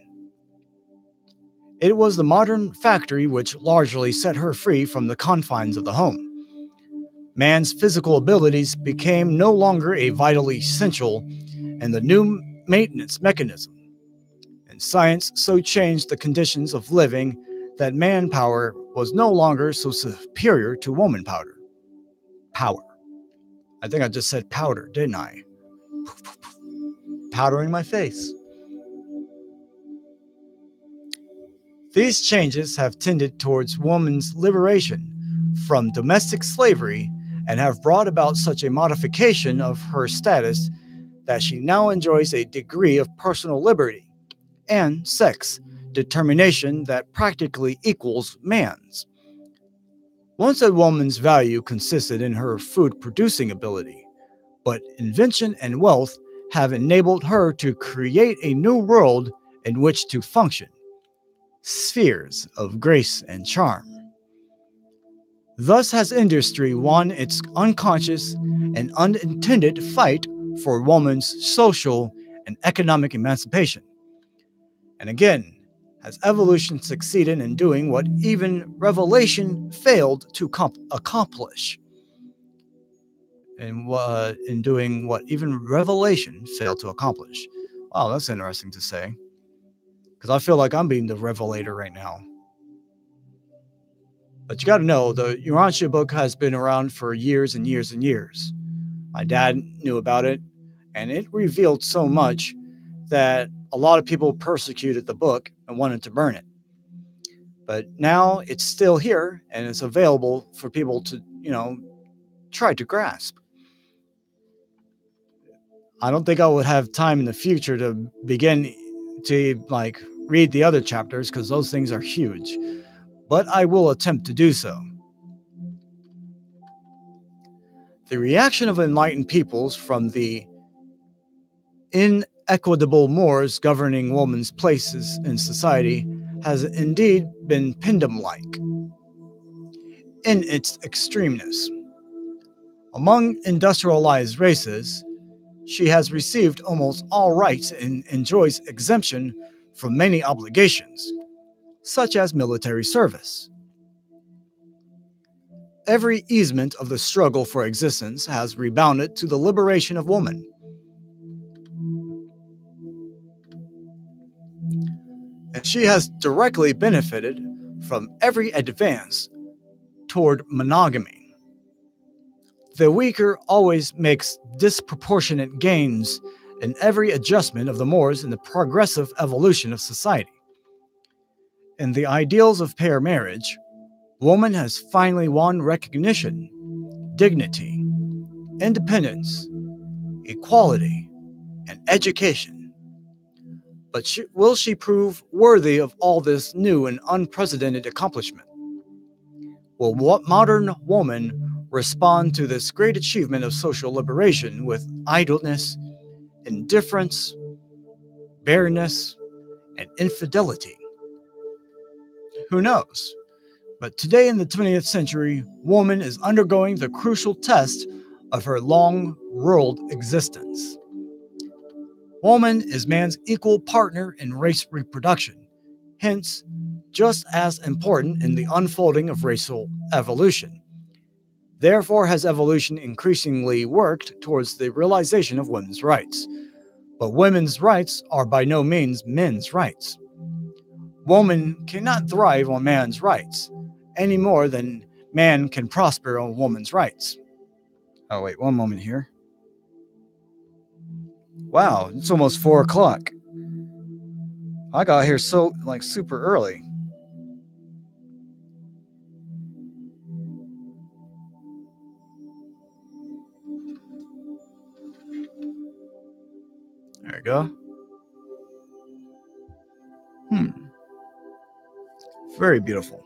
It was the modern factory which largely set her free from the confines of the home. Man's physical abilities became no longer a vitally essential and the new maintenance mechanism. And science so changed the conditions of living that manpower was no longer so superior to woman power. I think I just said powder, didn't I? Powdering my face. These changes have tended towards woman's liberation from domestic slavery and have brought about such a modification of her status that she now enjoys a degree of personal liberty and sex determination that practically equals man's. Once a woman's value consisted in her food-producing ability, but invention and wealth have enabled her to create a new world in which to function. Spheres of grace and charm. Thus has industry won its unconscious and unintended fight for woman's social and economic emancipation. And again, has evolution succeeded in doing what even revelation failed to accomplish? And in doing what even revelation failed to accomplish. Wow, that's interesting to say. Because I feel like I'm being the revelator right now. But you got to know, the Urantia book has been around for years and years and years. My dad knew about it, and it revealed so much that a lot of people persecuted the book and wanted to burn it. But now it's still here, and it's available for people to, try to grasp. I don't think I would have time in the future to begin to read the other chapters because those things are huge, but I will attempt to do so. The reaction of enlightened peoples from the inequitable mores governing woman's places in society has indeed been Pindom-like in its extremeness. Among industrialized races, she has received almost all rights and enjoys exemption from many obligations, such as military service. Every easement of the struggle for existence has rebounded to the liberation of woman. And she has directly benefited from every advance toward monogamy. The weaker always makes disproportionate gains in every adjustment of the mores in the progressive evolution of society. In the ideals of pair marriage, woman has finally won recognition, dignity, independence, equality, and education. But will she prove worthy of all this new and unprecedented accomplishment? Will what modern woman respond to this great achievement of social liberation with idleness, indifference, barrenness, and infidelity? Who knows? But today in the 20th century, woman is undergoing the crucial test of her long-world existence. Woman is man's equal partner in race reproduction, hence just as important in the unfolding of racial evolution. Therefore has evolution increasingly worked towards the realization of women's rights. But women's rights are by no means men's rights. Woman cannot thrive on man's rights, any more than man can prosper on woman's rights. Oh, wait, one moment here. Wow, it's almost 4 o'clock. I got here super early. There we go. Very beautiful.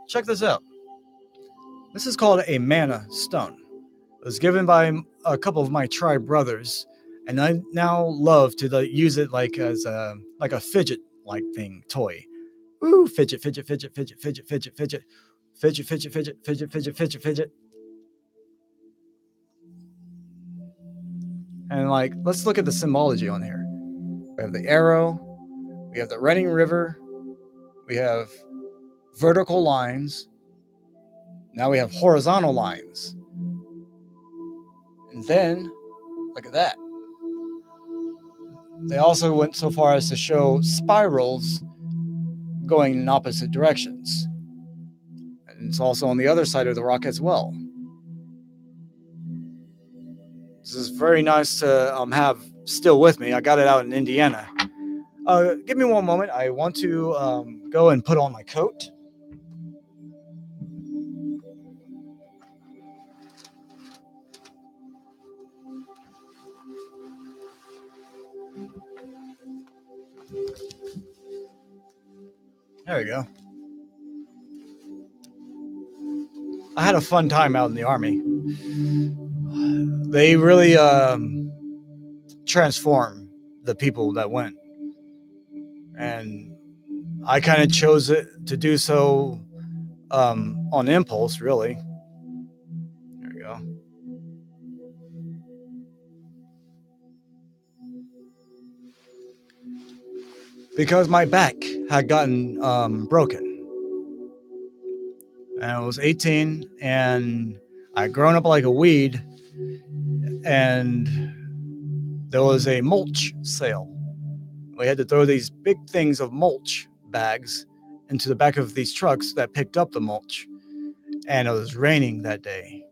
Check this out. This is called a mana stone. It was given by a couple of my tribe brothers, and I now love to use it as a fidget thing toy. Ooh, fidget, fidget, fidget, fidget, fidget, fidget, fidget, fidget, fidget, fidget, fidget, fidget, fidget, fidget. And let's look at the symbology on here. We have the arrow, we have the running river, we have vertical lines. Now we have horizontal lines. And then, look at that. They also went so far as to show spirals going in opposite directions. And it's also on the other side of the rock as well. This is very nice to have still with me. I got it out in Indiana. Give me one moment. I want to go and put on my coat. There we go. I had a fun time out in the Army. They really transform the people that went. And I kind of chose it to do so on impulse, really. There we go. Because my back had gotten broken. And I was 18, and I'd grown up like a weed, and there was a mulch sale. We had to throw these big things of mulch bags into the back of these trucks that picked up the mulch, and it was raining that day.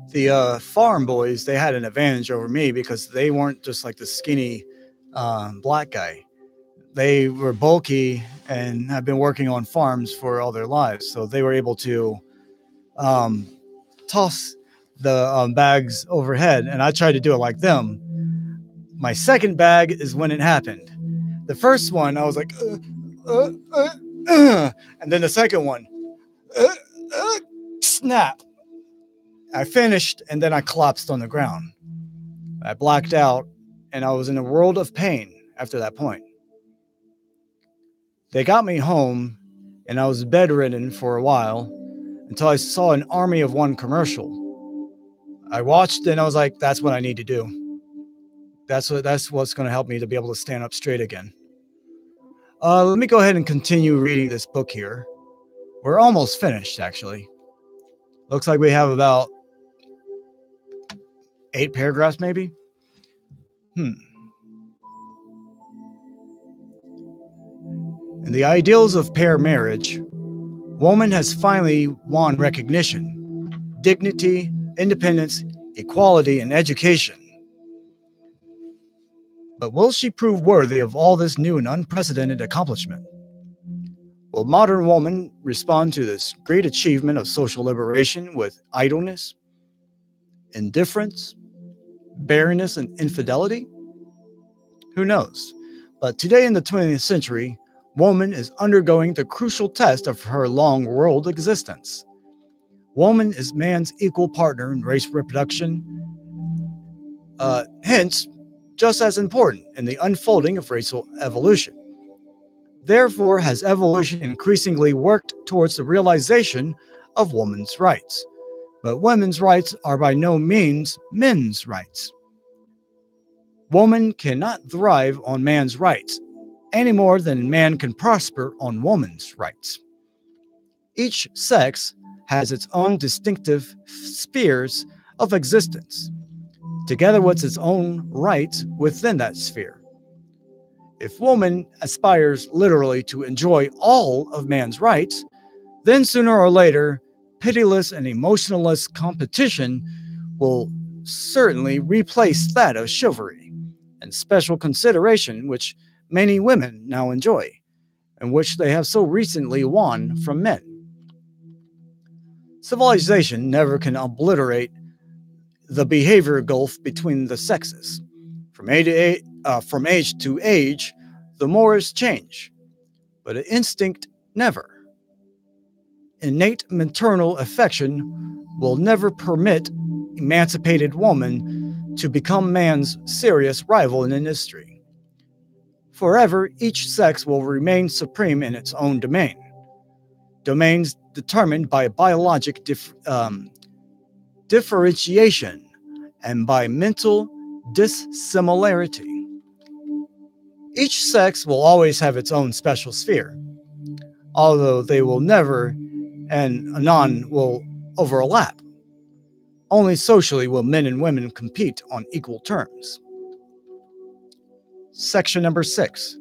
The farm boys, they had an advantage over me because they weren't just like the skinny black guy. They were bulky and have been working on farms for all their lives. So they were able to toss the bags overhead. And I tried to do it like them. My second bag is when it happened. The first one, I was like, and then the second one, snap. I finished, and then I collapsed on the ground. I blacked out, and I was in a world of pain after that point. They got me home, and I was bedridden for a while until I saw an Army of One commercial. I watched, and I was like, that's what I need to do. That's what's going to help me to be able to stand up straight again. Let me go ahead and continue reading this book here. We're almost finished, actually. Looks like we have about 8 paragraphs, maybe. In the ideals of pair marriage, woman has finally won recognition, dignity, independence, equality, and education. But will she prove worthy of all this new and unprecedented accomplishment? Will modern woman respond to this great achievement of social liberation with idleness, indifference, barrenness, and infidelity? Who knows? But today in the 20th century, woman is undergoing the crucial test of her long world existence. Woman is man's equal partner in race reproduction, hence, just as important in the unfolding of racial evolution. Therefore, has evolution increasingly worked towards the realization of woman's rights. But women's rights are by no means men's rights. Woman cannot thrive on man's rights any more than man can prosper on woman's rights. Each sex has its own distinctive spheres of existence, together with its own rights within that sphere. If woman aspires literally to enjoy all of man's rights, then sooner or later, pitiless and emotionless competition will certainly replace that of chivalry and special consideration which many women now enjoy, and which they have so recently won from men. Civilization never can obliterate the behavior gulf between the sexes. From age to age, the mores change, but an instinct never. Innate maternal affection will never permit emancipated woman to become man's serious rival in industry. Forever, each sex will remain supreme in its own domain. Domains determined by biologic differentiation and by mental dissimilarity. Each sex will always have its own special sphere, although they will never and anon will overlap. Only socially will men and women compete on equal terms. Section number 6.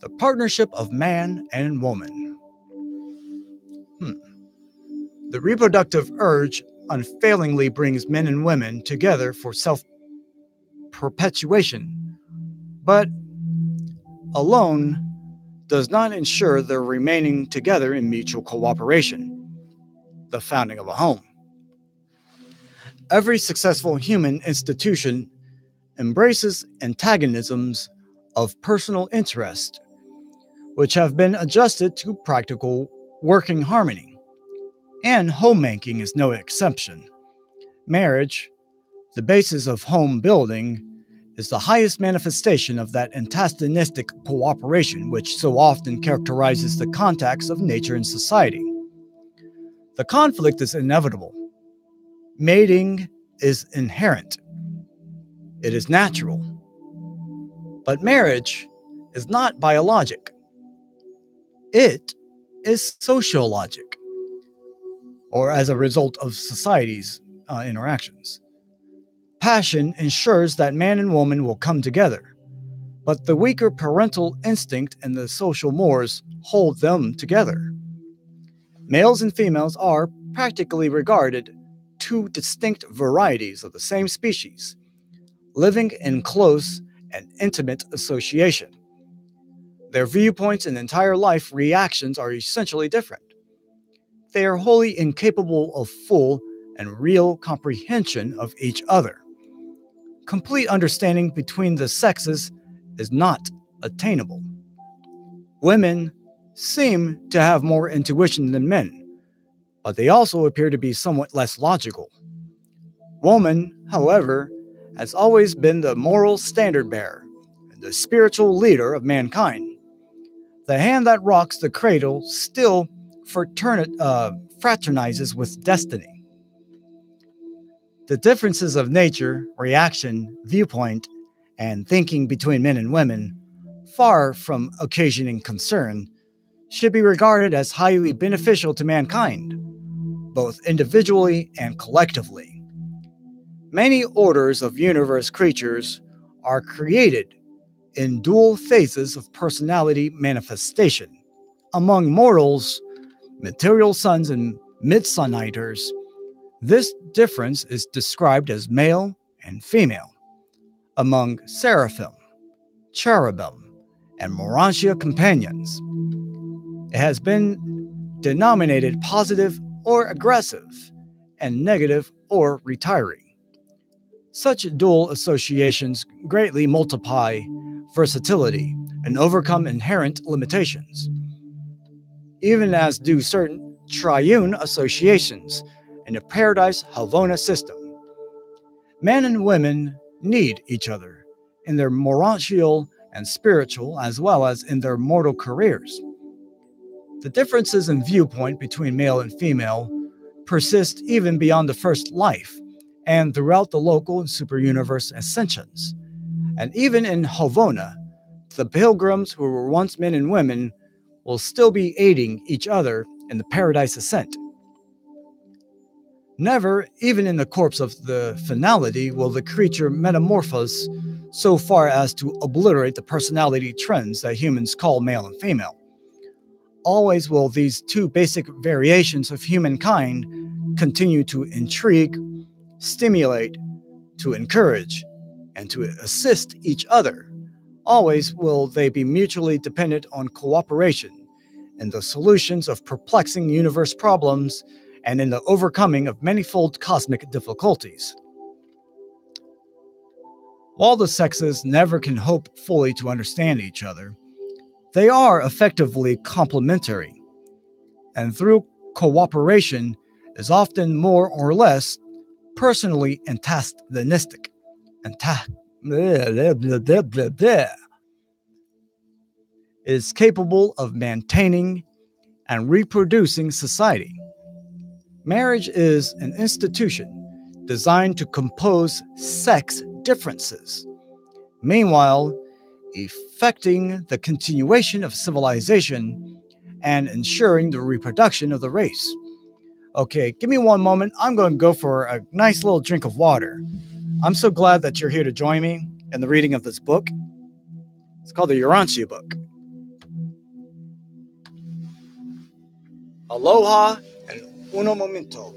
The partnership of man and woman. The reproductive urge unfailingly brings men and women together for self-perpetuation, but alone does not ensure their remaining together in mutual cooperation, the founding of a home. Every successful human institution embraces antagonisms of personal interest, which have been adjusted to practical working harmony, and homemaking is no exception. Marriage, the basis of home building, is the highest manifestation of that antagonistic cooperation which so often characterizes the contacts of nature and society. The conflict is inevitable. Mating is inherent. It is natural. But marriage is not biologic. It is sociologic, or as a result of society's interactions. Passion ensures that man and woman will come together, but the weaker parental instinct and the social mores hold them together. Males and females are practically regarded two distinct varieties of the same species, living in close and intimate association. Their viewpoints and entire life reactions are essentially different. They are wholly incapable of full and real comprehension of each other. Complete understanding between the sexes is not attainable. Women seem to have more intuition than men, but they also appear to be somewhat less logical. Woman, however, has always been the moral standard bearer and the spiritual leader of mankind. The hand that rocks the cradle still fraternizes with destiny. The differences of nature, reaction, viewpoint, and thinking between men and women, far from occasioning concern, should be regarded as highly beneficial to mankind, both individually and collectively. Many orders of universe creatures are created in dual phases of personality manifestation. Among mortals, material suns and midsonnighters, this difference is described as male and female. Among seraphim, cherubim, and Morantia companions, it has been denominated positive or aggressive, and negative or retiring. Such dual associations greatly multiply versatility and overcome inherent limitations, even as do certain triune associations in the Paradise Havona system. Men and women need each other in their morontial and spiritual as well as in their mortal careers. The differences in viewpoint between male and female persist even beyond the first life and throughout the local and superuniverse ascensions. And even in Havona, the pilgrims who were once men and women will still be aiding each other in the paradise ascent. Never, even in the corpse of the finality, will the creature metamorphose so far as to obliterate the personality trends that humans call male and female. Always will these two basic variations of humankind continue to intrigue, stimulate, to encourage, and to assist each other. Always will they be mutually dependent on cooperation in the solutions of perplexing universe problems and in the overcoming of manifold cosmic difficulties. While the sexes never can hope fully to understand each other, they are effectively complementary, and through cooperation is often more or less personally antagonistic. Is capable of maintaining and reproducing society. Marriage is an institution designed to compose sex differences, meanwhile, effecting the continuation of civilization and ensuring the reproduction of the race. Okay, give me one moment. I'm going to go for a nice little drink of water. I'm so glad that you're here to join me in the reading of this book. It's called the Urantia book. Aloha and uno momento.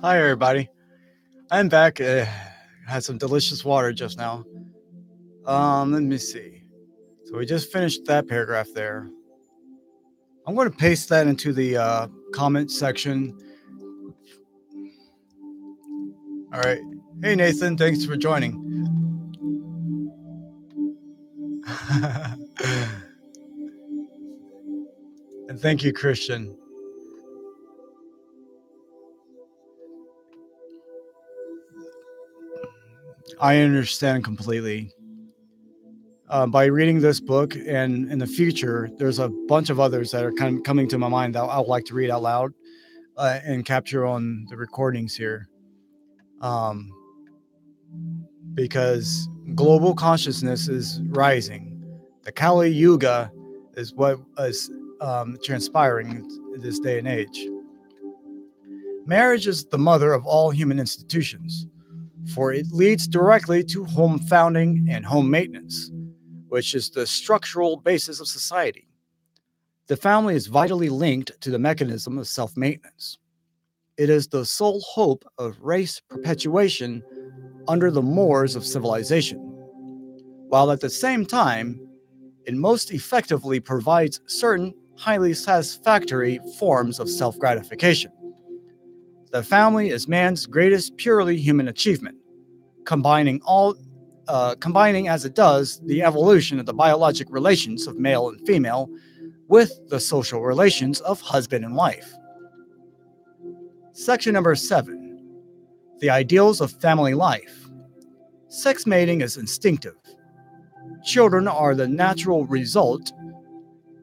Hi, everybody. I'm back. Had some delicious water just now. Let me see. So we just finished that paragraph there. I'm going to paste that into the comment section. All right. Hey, Nathan. Thanks for joining. And thank you, Christian. I understand completely. By reading this book, and in the future, there's a bunch of others that are kind of coming to my mind that I would like to read out loud and capture on the recordings here. Because global consciousness is rising. The Kali Yuga is what is transpiring in this day and age. Marriage is the mother of all human institutions, for it leads directly to home founding and home maintenance, which is the structural basis of society. The family is vitally linked to the mechanism of self-maintenance. It is the sole hope of race perpetuation under the mores of civilization, while at the same time, it most effectively provides certain highly satisfactory forms of self-gratification. The family is man's greatest purely human achievement, combining as it does the evolution of the biologic relations of male and female with the social relations of husband and wife. Section number 7. The ideals of family life. Sex mating is instinctive. Children are the natural result,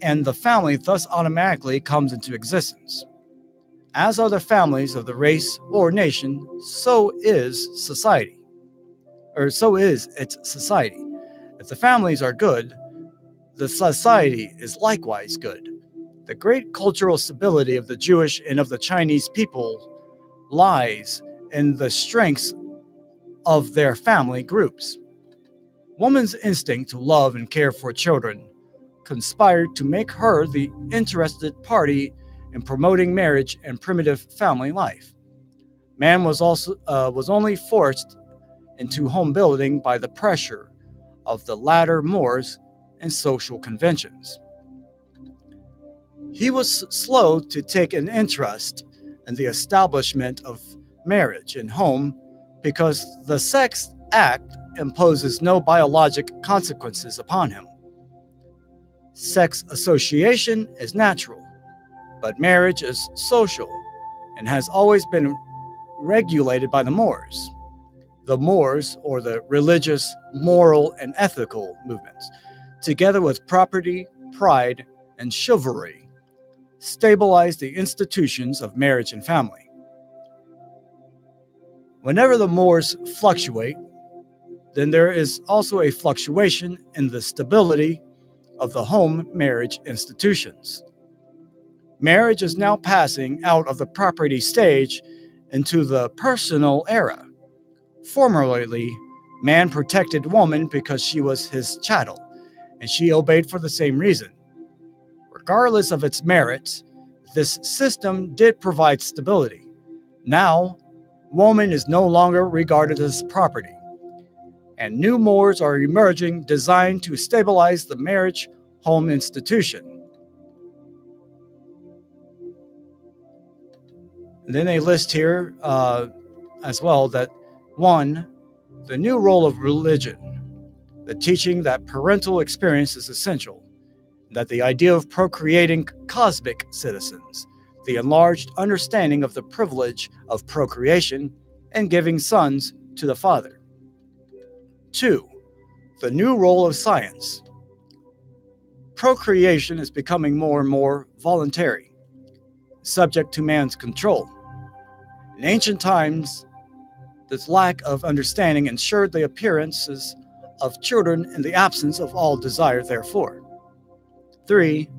and the family thus automatically comes into existence. As are the families of the race or nation, so is society. Or so is its society. If the families are good, the society is likewise good. The great cultural stability of the Jewish and of the Chinese people lies in the strengths of their family groups. Woman's instinct to love and care for children conspired to make her the interested party in promoting marriage and primitive family life. Man was only forced into home building by the pressure of the latter mores and social conventions. He was slow to take an interest in the establishment of marriage and home because the sex act imposes no biologic consequences upon him. Sex association is natural, but marriage is social and has always been regulated by the mores. The mores, or the religious, moral, and ethical movements, together with property, pride, and chivalry, stabilize the institutions of marriage and family. Whenever the mores fluctuate, then there is also a fluctuation in the stability of the home marriage institutions. Marriage is now passing out of the property stage into the personal era. Formerly, man protected woman because she was his chattel, and she obeyed for the same reason. Regardless of its merits, this system did provide stability. Now, woman is no longer regarded as property, and new mores are emerging designed to stabilize the marriage home institution. And then they list here as well that 1, the new role of religion, the teaching that parental experience is essential, that the idea of procreating cosmic citizens, the enlarged understanding of the privilege of procreation and giving sons to the father. 2. The new role of science. Procreation is becoming more and more voluntary, subject to man's control. In ancient times, this lack of understanding ensured the appearances of children in the absence of all desire therefor. 3.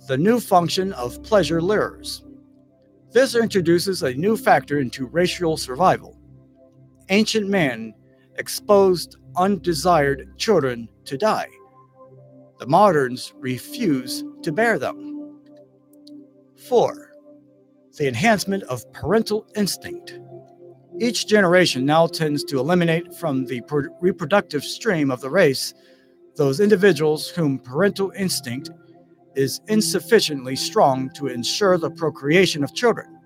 The new function of pleasure lures. This introduces a new factor into racial survival. Ancient man exposed undesired children to die. The moderns refuse to bear them. 4. The enhancement of parental instinct. Each generation now tends to eliminate from the reproductive stream of the race those individuals whom parental instinct is insufficiently strong to ensure the procreation of children,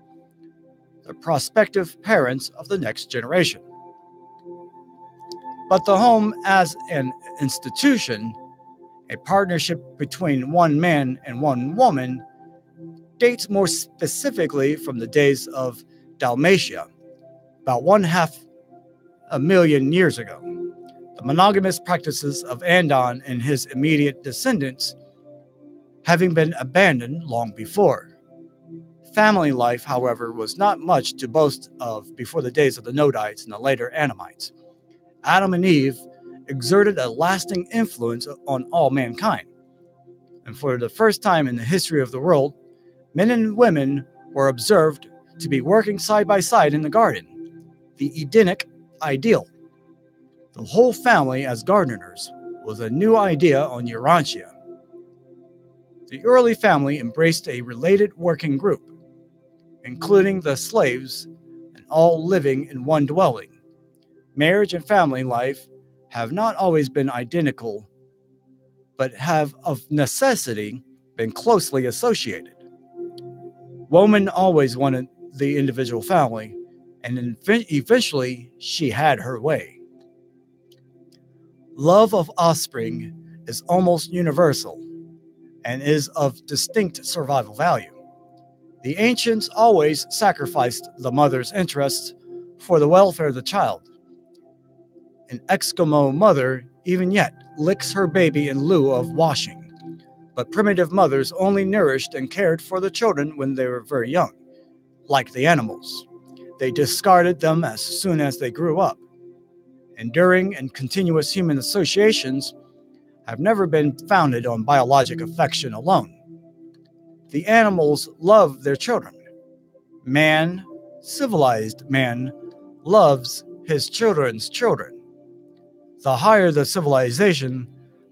the prospective parents of the next generation. But the home as an institution, a partnership between one man and one woman, dates more specifically from the days of Dalmatia, about 500,000 years ago. The monogamous practices of Andon and his immediate descendants having been abandoned long before. Family life, however, was not much to boast of before the days of the Nodites and the later Anamites. Adam and Eve exerted a lasting influence on all mankind. And for the first time in the history of the world, men and women were observed to be working side by side in the garden, the Edenic ideal. The whole family as gardeners was a new idea on Urantia. The early family embraced a related working group, including the slaves, and all living in one dwelling. Marriage and family life have not always been identical, but have of necessity been closely associated. Woman always wanted the individual family, and eventually she had her way. Love of offspring is almost universal and is of distinct survival value. The ancients always sacrificed the mother's interests for the welfare of the child. An Eskimo mother even yet licks her baby in lieu of washing, but primitive mothers only nourished and cared for the children when they were very young. Like the animals, they discarded them as soon as they grew up. Enduring and continuous human associations have never been founded on biologic affection alone. The animals love their children. Man, civilized man, loves his children's children. The higher the civilization,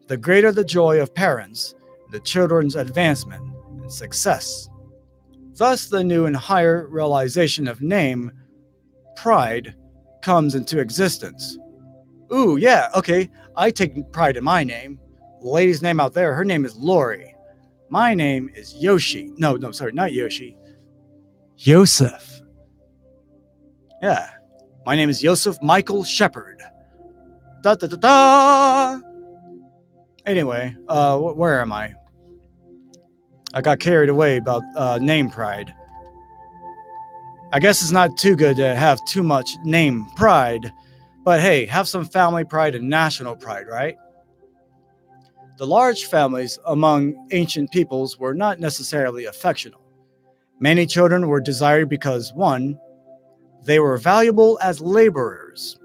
the greater the joy of parents, the children's advancement and success. Thus, the new and higher realization of name, pride, comes into existence. Ooh, yeah, okay, I take pride in my name. The lady's name out there, her name is Lori. My name is Yoshi. No, sorry, not Yoshi. Yosef. Yeah, my name is Yosef Michael Shepard. Da da da da! Anyway, where am I? I got carried away about name pride. I guess it's not too good to have too much name pride, but hey, have some family pride and national pride, right? The large families among ancient peoples were not necessarily affectional. Many children were desired because, 1, they were valuable as laborers.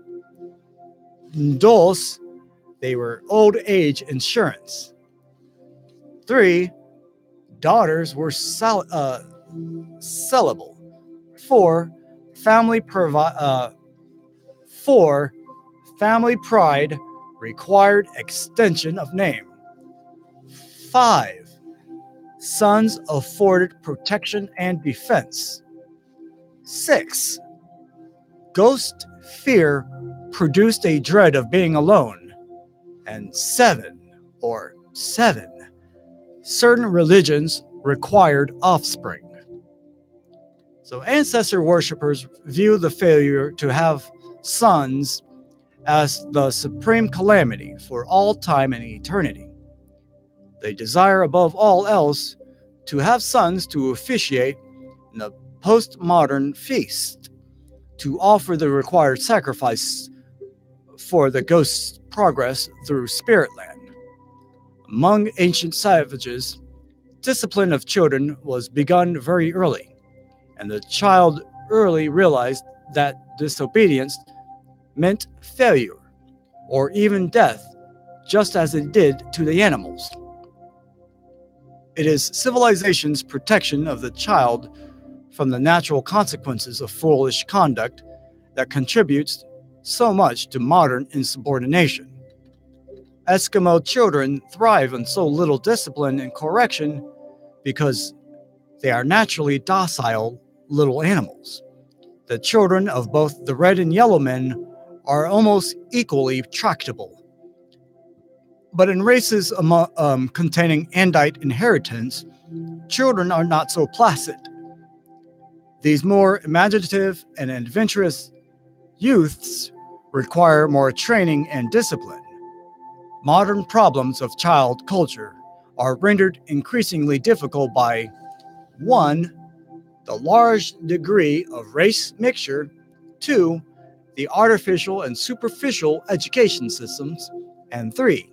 2, they were old age insurance. 3, daughters were sellable. 4, family pride required extension of name. 5, sons afforded protection and defense. 6, ghost fear produced a dread of being alone. And 7, certain religions required offspring. So ancestor worshippers view the failure to have sons as the supreme calamity for all time and eternity. They desire above all else to have sons to officiate in a postmodern feast to offer the required sacrifice for the ghost's progress through spirit land. Among ancient savages, discipline of children was begun very early, and the child early realized that disobedience meant failure or even death, just as it did to the animals. It is civilization's protection of the child from the natural consequences of foolish conduct that contributes so much to modern insubordination. Eskimo children thrive on so little discipline and correction because they are naturally docile little animals. The children of both the red and yellow men are almost equally tractable. But in races containing Andite inheritance, children are not so placid. These more imaginative and adventurous youths require more training and discipline. Modern problems of child culture are rendered increasingly difficult by 1. The large degree of race mixture, 2. The artificial and superficial education systems, and 3.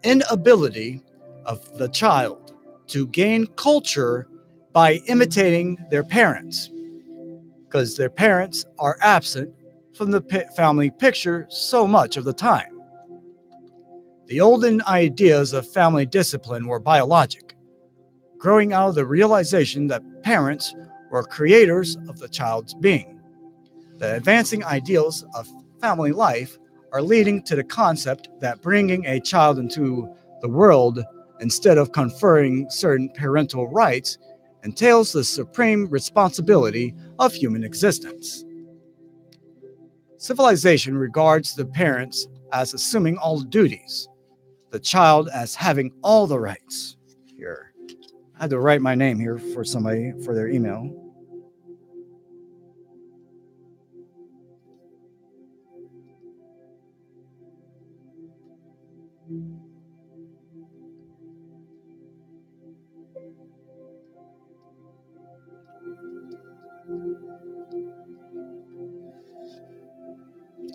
Inability of the child to gain culture by imitating their parents, because their parents are absent from the family picture so much of the time. The olden ideas of family discipline were biologic, growing out of the realization that parents were creators of the child's being. The advancing ideals of family life are leading to the concept that bringing a child into the world instead of conferring certain parental rights entails the supreme responsibility of human existence. Civilization regards the parents as assuming all the duties, the child as having all the rights. Here, I had to write my name here for somebody for their email.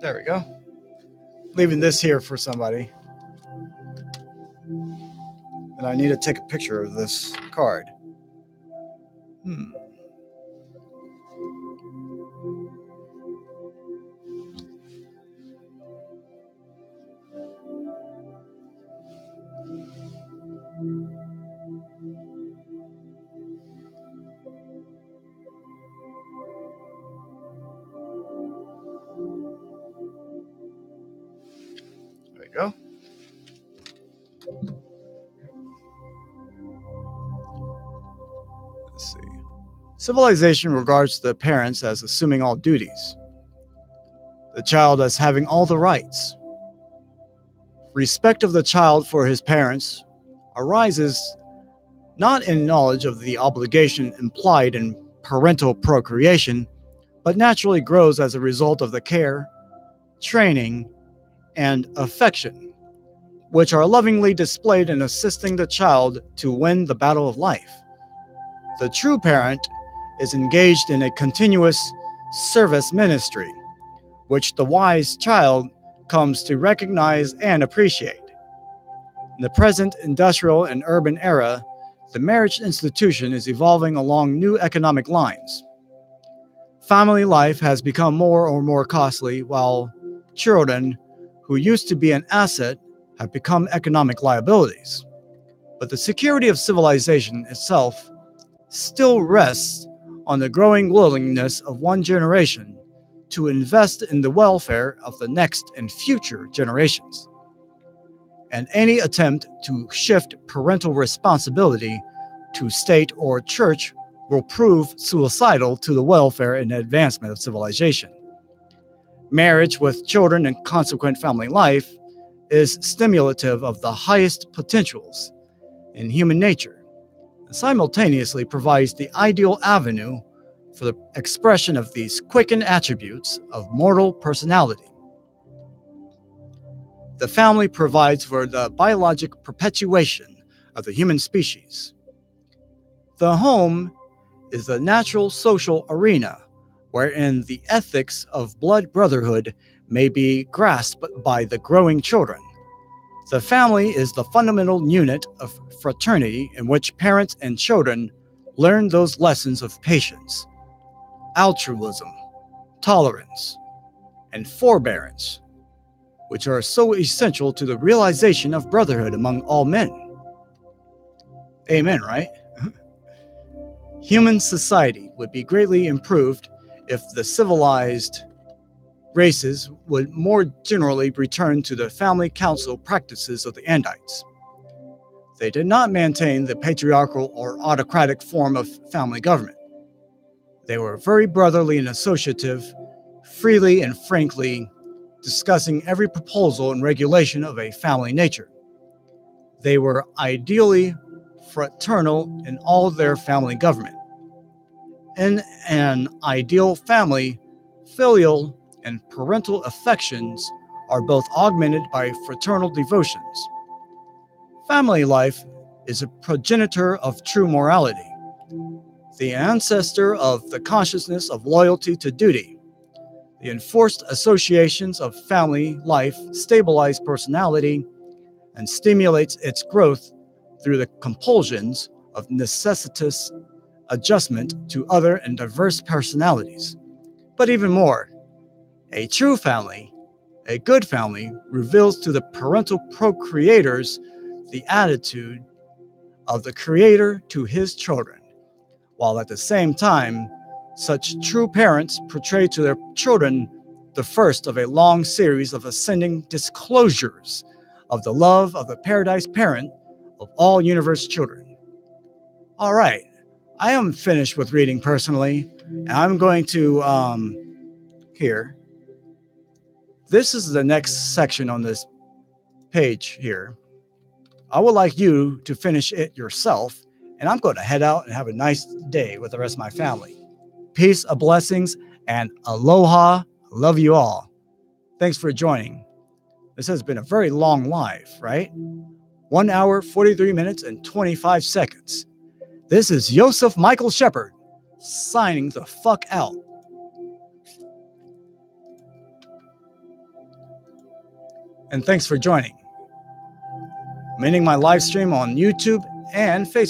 There we go. Leaving this here for somebody. And I need to take a picture of this card. There you go. Let's see. Civilization regards the parents as assuming all duties, the child as having all the rights. Respect of the child for his parents arises not in knowledge of the obligation implied in parental procreation, but naturally grows as a result of the care, training, and affection, which are lovingly displayed in assisting the child to win the battle of life. The true parent is engaged in a continuous service ministry, which the wise child comes to recognize and appreciate. In the present industrial and urban era, the marriage institution is evolving along new economic lines. Family life has become more and more costly, while children, who used to be an asset, have become economic liabilities. But the security of civilization itself still rests on the growing willingness of one generation to invest in the welfare of the next and future generations. And any attempt to shift parental responsibility to state or church will prove suicidal to the welfare and advancement of civilization. Marriage with children and consequent family life is stimulative of the highest potentials in human nature, and simultaneously provides the ideal avenue for the expression of these quickened attributes of mortal personality. The family provides for the biologic perpetuation of the human species. The home is the natural social arena wherein the ethics of blood brotherhood may be grasped by the growing children. The family is the fundamental unit of fraternity in which parents and children learn those lessons of patience, altruism, tolerance, and forbearance, which are so essential to the realization of brotherhood among all men. Amen, right? Human society would be greatly improved if the civilized races would more generally return to the family council practices of the Andites. They did not maintain the patriarchal or autocratic form of family government. They were very brotherly and associative, freely and frankly discussing every proposal and regulation of a family nature. They were ideally fraternal in all their family government. In an ideal family, filial and parental affections are both augmented by fraternal devotions. Family life is a progenitor of true morality, the ancestor of the consciousness of loyalty to duty. The enforced associations of family life stabilize personality and stimulates its growth through the compulsions of necessitous adjustment to other and diverse personalities. But even more, a true family, a good family, reveals to the parental procreators the attitude of the creator to his children, while at the same time, such true parents portray to their children the first of a long series of ascending disclosures of the love of the paradise parent of all universe children. All right, I am finished with reading personally, and I'm going to here. This is the next section on this page here. I would like you to finish it yourself, and I'm going to head out and have a nice day with the rest of my family. Peace, blessings, and aloha. Love you all. Thanks for joining. This has been a very long live, right? 1 hour, 43 minutes, and 25 seconds. This is Joseph Michael Shepard signing the fuck out. And thanks for joining. I'm ending my live stream on YouTube and Facebook.